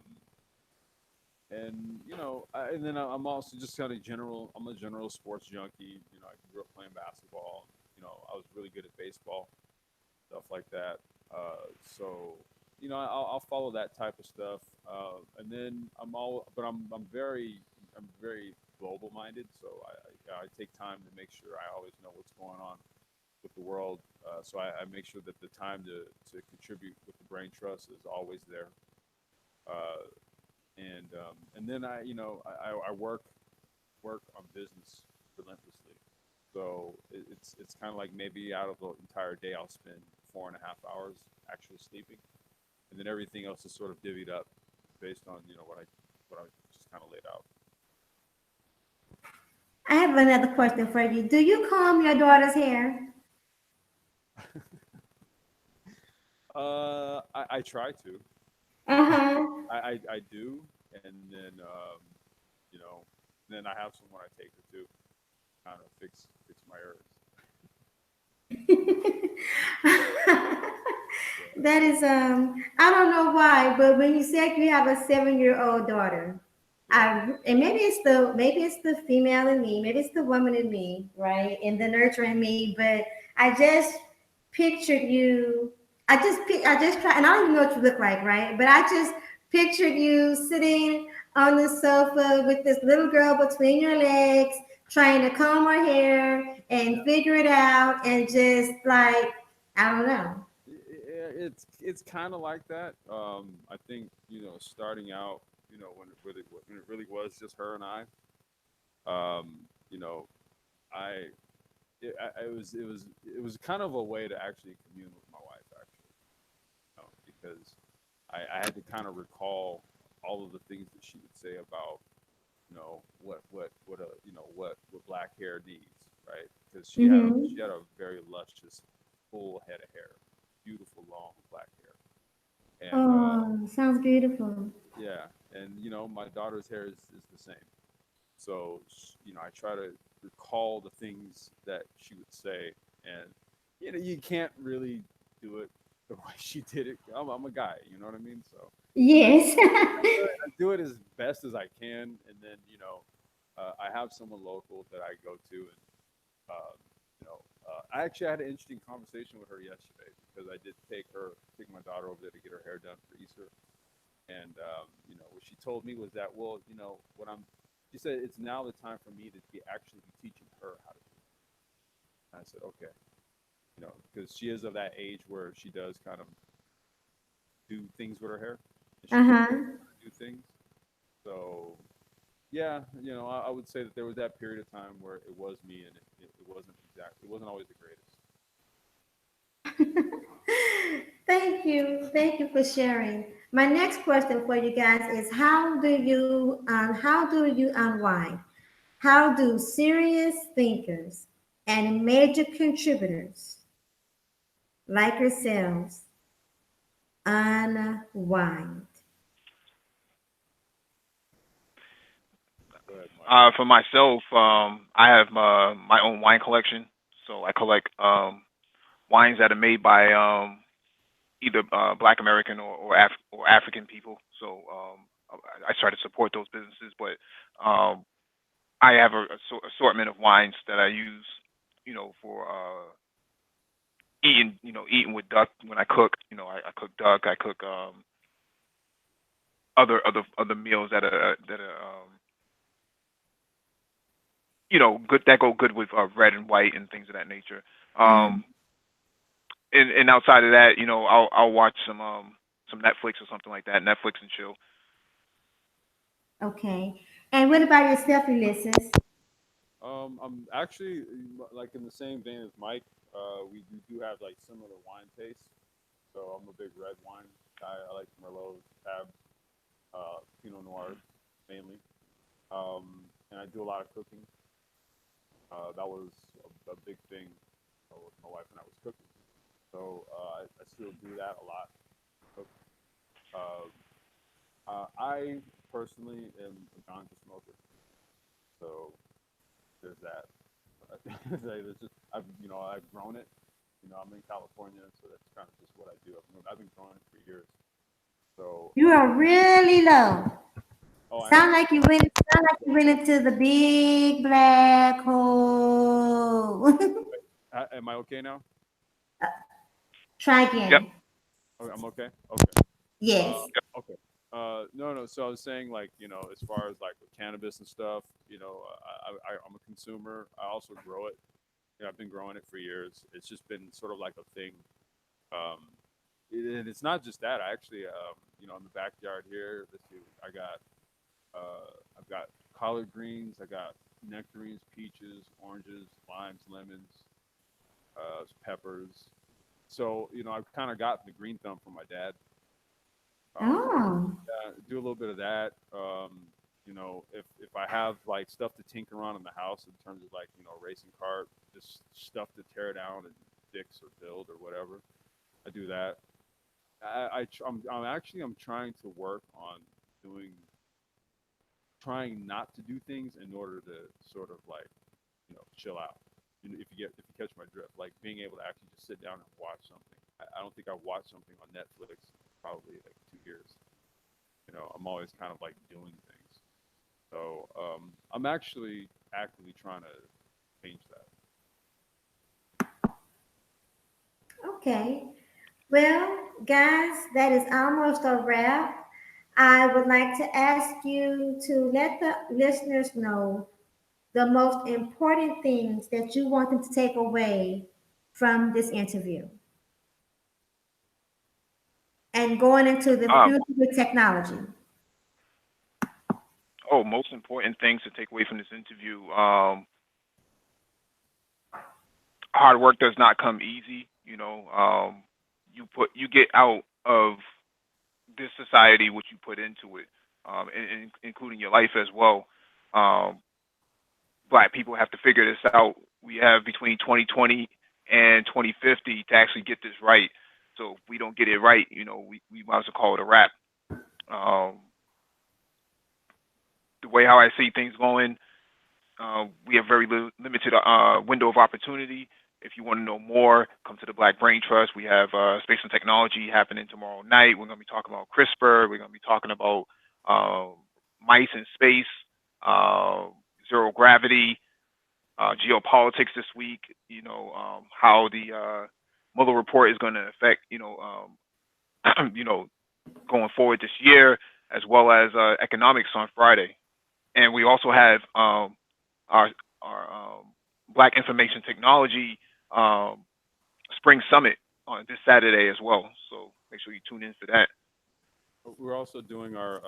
Speaker 2: and you know, and then I'm also just kind of general. I'm a general sports junkie. You know, I grew up playing basketball. You know, I was really good at baseball, stuff like that. So you know, I'll follow that type of stuff. And then but I'm very global minded. So I take time to make sure I always know what's going on with the world. So I make sure that the time to contribute with the brain trust is always there. Uh, and then I work on business relentlessly. So it's kind of like maybe out of the entire day I'll spend 4.5 hours actually sleeping, and then everything else is sort of divvied up based on what I just kind of laid out.
Speaker 1: I have another question for you. Do you comb your daughter's hair?
Speaker 2: I try to.
Speaker 1: Uh-huh.
Speaker 2: I do, and then you know, then I have someone I take her to kind of fix my errors. Yeah.
Speaker 1: That is I don't know why, but when you said you have a 7-year-old daughter,
Speaker 2: Yeah.
Speaker 1: and maybe it's the female in me, maybe it's the woman in me, right? And the nurturing me, but I just pictured you. I just try, and I don't even know what you look like, right? But I just pictured you sitting on the sofa with this little girl between your legs, trying to comb her hair and figure it out, and just like I don't know.
Speaker 2: It's kind of like that. I think starting out, when it really was just her and I. You know, I it was kind of a way to actually commune with my wife, actually, because I had to kind of recall all of the things that she would say about what black hair needs, right? Because
Speaker 1: Mm-hmm.
Speaker 2: she had a very luscious, full head of hair, beautiful long black hair, and
Speaker 1: Oh, sounds beautiful.
Speaker 2: yeah, and my daughter's hair is the same. So I try to recall the things that she would say, and you can't really do it the way she did it. I'm a guy, you know what I mean? So
Speaker 1: Yes.
Speaker 2: I do it as best as I can, and then I have someone local that I go to, and I actually had an interesting conversation with her yesterday because I did take my daughter over there to get her hair done for Easter, and what she told me was that, well, what she said, it's now the time for me to actually be teaching her how to do it. And I said, okay, because she is of that age where she does kind of do things with her hair, and she knows
Speaker 1: Uh-huh.
Speaker 2: how to do things. So yeah, I would say that there was that period of time where it was me, and it wasn't always the greatest.
Speaker 1: Thank you for sharing. My next question for you guys is how do you unwind? How do serious thinkers and major contributors like yourselves unwind?
Speaker 2: Go ahead, Mike.
Speaker 3: For myself, I have my own wine collection. So I collect wines that are made by either Black American or African people. So I try to support those businesses, but um, I have assortment of wines that I use, for eating with duck when I cook. I cook duck. I cook other meals that are good that go good with red and white and things of that nature.
Speaker 1: Uh-huh.
Speaker 3: Um, and outside of that, I'll watch some Netflix or something like that, Netflix and chill.
Speaker 1: Okay. And what about yourself, Ulysses?
Speaker 2: I'm actually like in the same vein as Mike. We do have like similar wine tastes. So I'm a big red wine guy. I like Merlot, Cab, Pinot Noir mainly. And I do a lot of cooking. That was a big thing with my wife and I was cooking. So I still do that a lot. Cook. Uh, I personally am a ganja smoker. So there's that. There's just I've grown it. I'm in California, so that's kind of just what I do. I've been growing it for years. So
Speaker 1: You are really low.
Speaker 2: oh, I am.
Speaker 1: Sound like you went into the big black hole.
Speaker 2: Am I okay now?
Speaker 1: Try
Speaker 3: Yep.
Speaker 1: again.
Speaker 2: Okay, I'm okay. Okay.
Speaker 1: Yes.
Speaker 2: Okay. No. So I was saying, like, as far as like with cannabis and stuff, I'm a consumer. I also grow it. I've been growing it for years. It's just been sort of like a thing. Um, and it's not just that. I actually, in the backyard here, let's see, I've got collard greens. I got nectarines, peaches, oranges, limes, lemons, peppers. So, I've kind of gotten the green thumb from my dad. So
Speaker 1: Oh.
Speaker 2: do a little bit of that. If I have like stuff to tinker on in the house in terms of like racing cart, just stuff to tear down and fix or build or whatever, I do that. I'm trying to work on doing trying not to do things in order to sort of like chill out. If you catch my drift, like being able to actually just sit down and watch something. I don't think I've watched something on Netflix in probably like 2 years. I'm always kind of like doing things. So I'm actually actively trying to change that.
Speaker 1: Okay. Well, guys, that is almost a wrap. I would like to ask you to let the listeners know the most important things that you want them to take away from this interview and going into the
Speaker 3: Um,
Speaker 1: future with technology.
Speaker 3: Most important things to take away from this interview. Hard work does not come easy. You get out of this society what you put into it, including your life as well. Um, Black people have to figure this out. We have between 2020 and 2050 to actually get this right. So if we don't get it right, we might as well call it a wrap. Um, the way how I see things going, we have very limited window of opportunity. If you want to know more, come to the Black Brain Trust. We have space and technology happening tomorrow night. We're going to be talking about CRISPR. We're going to be talking about mice in space, uh, zero gravity, geopolitics this week. How the Mueller report is going to affect going forward this year, as well as economics on Friday. And we also have our Black Information Technology um, Spring Summit on this Saturday as well. So make sure you tune in for that.
Speaker 2: We're also doing our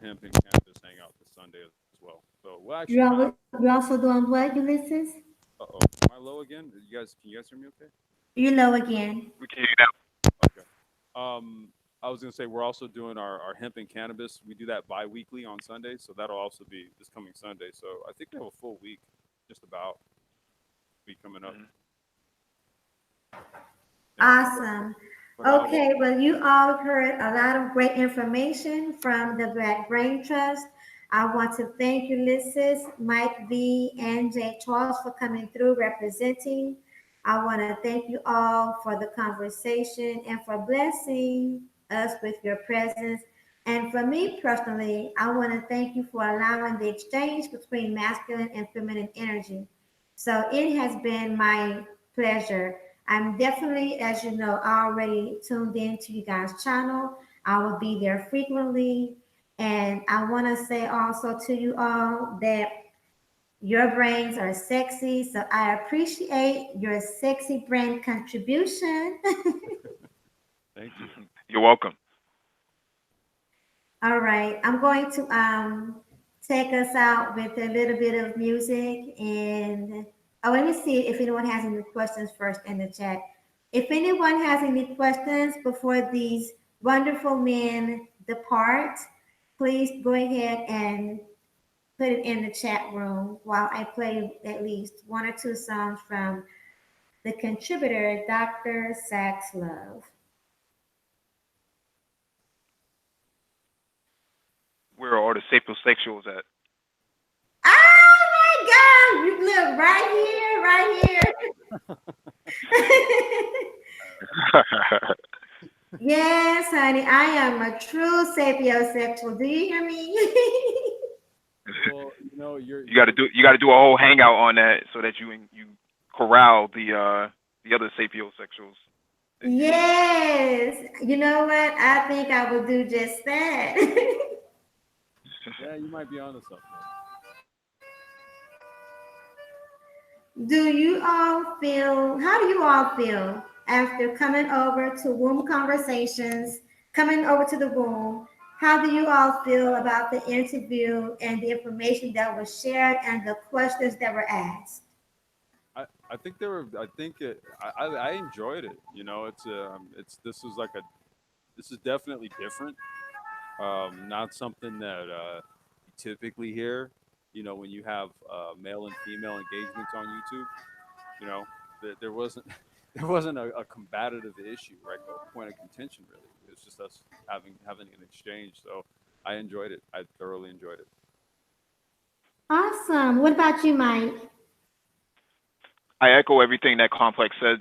Speaker 2: hemp and cannabis hangout this Sunday as well. So we'll actually kind of.
Speaker 1: You're also doing what, Ulysses?
Speaker 2: Oh, am I low again? Can you guys hear me okay?
Speaker 1: You know again.
Speaker 3: We can hear you now.
Speaker 2: Okay. I was gonna say we're also doing our hemp and cannabis. We do that bi-weekly on Sunday, so that'll also be this coming Sunday. So I think we have a full week, just about week coming up.
Speaker 3: Mhm.
Speaker 2: Yeah.
Speaker 1: Awesome.
Speaker 2: But
Speaker 1: Okay, well, you all heard a lot of great information from the Black Brain Trust. I want to thank Ulysses, Mike V, and Jay Charles for coming through representing. I want to thank you all for the conversation and for blessing us with your presence. And for me personally, I want to thank you for allowing the exchange between masculine and feminine energy. So it has been my pleasure. I'm definitely, as you know, already tuned in to you guys' channel. I will be there frequently. And I want to say also to you all that Your brains are sexy, so I appreciate your sexy brain contribution.
Speaker 2: Thank you.
Speaker 3: You're welcome.
Speaker 1: All right, I'm going to take us out with a little bit of music, and oh, let me see if anyone has any questions first in the chat. If anyone has any questions before these wonderful men depart, please go ahead and put it in the chat room while I play at least one or two songs from the contributor, Dr. Sax Love.
Speaker 3: Where are all the sapiosexuals at?
Speaker 1: Oh my God! You look right here, right here. Yes, honey, I am a true sapiosexual. Do you hear me?
Speaker 2: Well, you're
Speaker 3: You got to do a whole hangout on that so that you corral the other sapiosexuals.
Speaker 1: Yes. You know what? I think I will do just that.
Speaker 2: yeah, you might be onto something.
Speaker 1: How do you all feel after coming over to Womb Conversations, coming over to the womb? How do you all feel about the interview and the information that was shared and the questions that were asked?
Speaker 2: I think there were. I think I enjoyed it. It's this is definitely different. Not something that you typically hear. When you have male and female engagements on YouTube. There wasn't there wasn't a combative issue, right? A point of contention, really. It was just us having an exchange. So I enjoyed it. I thoroughly enjoyed it.
Speaker 1: Awesome. What about you, Mike?
Speaker 3: I echo everything that Complex said.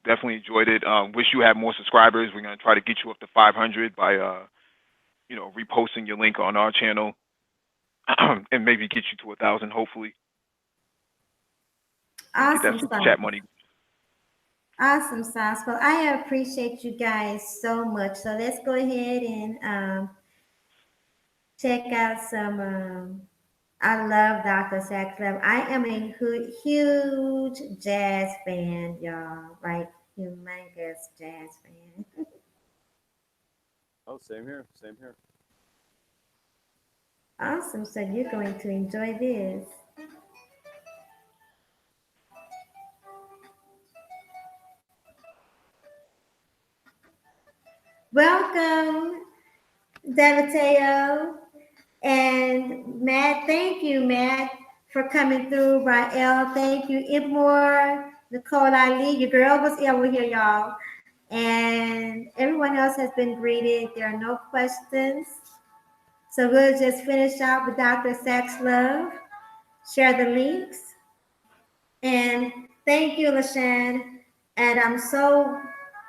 Speaker 3: Definitely enjoyed it. Wish you had more subscribers. We're gonna try to get you up to 500 by reposting your link on our channel, and maybe get you to 1,000. Hopefully, get that
Speaker 1: Awesome
Speaker 3: super
Speaker 1: sauce.
Speaker 3: chat money.
Speaker 1: Awesome sauce. Well, I appreciate you guys so much. So let's go ahead and check out some. I love Dr. Sax Love. I am a huge jazz fan, y'all. Like humongous jazz fan.
Speaker 2: Oh, same here. Same here.
Speaker 1: Awesome. So you're going to enjoy this. Welcome, Davateo. And Matt, thank you, Matt, for coming through. Rael, thank you. Ibmore, Nicole Ali, your girl was over here, y'all. And everyone else has been greeted. There are no questions. So we'll just finish out with Dr. Sax Love, share the links. And thank you, LaShawn. And I'm so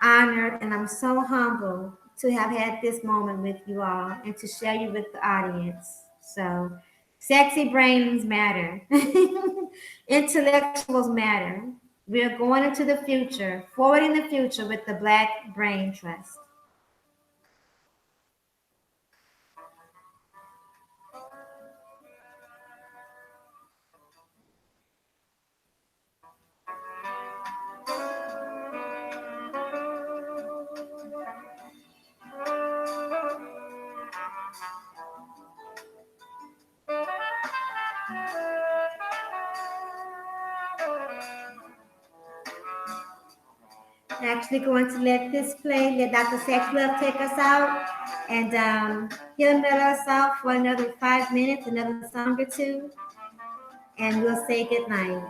Speaker 1: honored and I'm so humbled to have had this moment with you all and to share you with the audience. So, sexy brains matter, intellectuals matter. We're going into the future, forward in the future with the Black Brain Trust. Actually going to let this play, let Dr. Sex Love take us out, and he'll let us out for another 5 minutes, another song or two, and we'll say goodnight.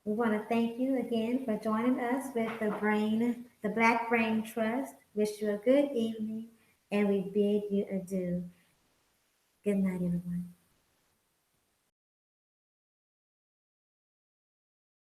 Speaker 1: We want to thank you again for joining us with the Black Brain Trust. Wish you a good evening, and we bid you adieu. Good night, everyone.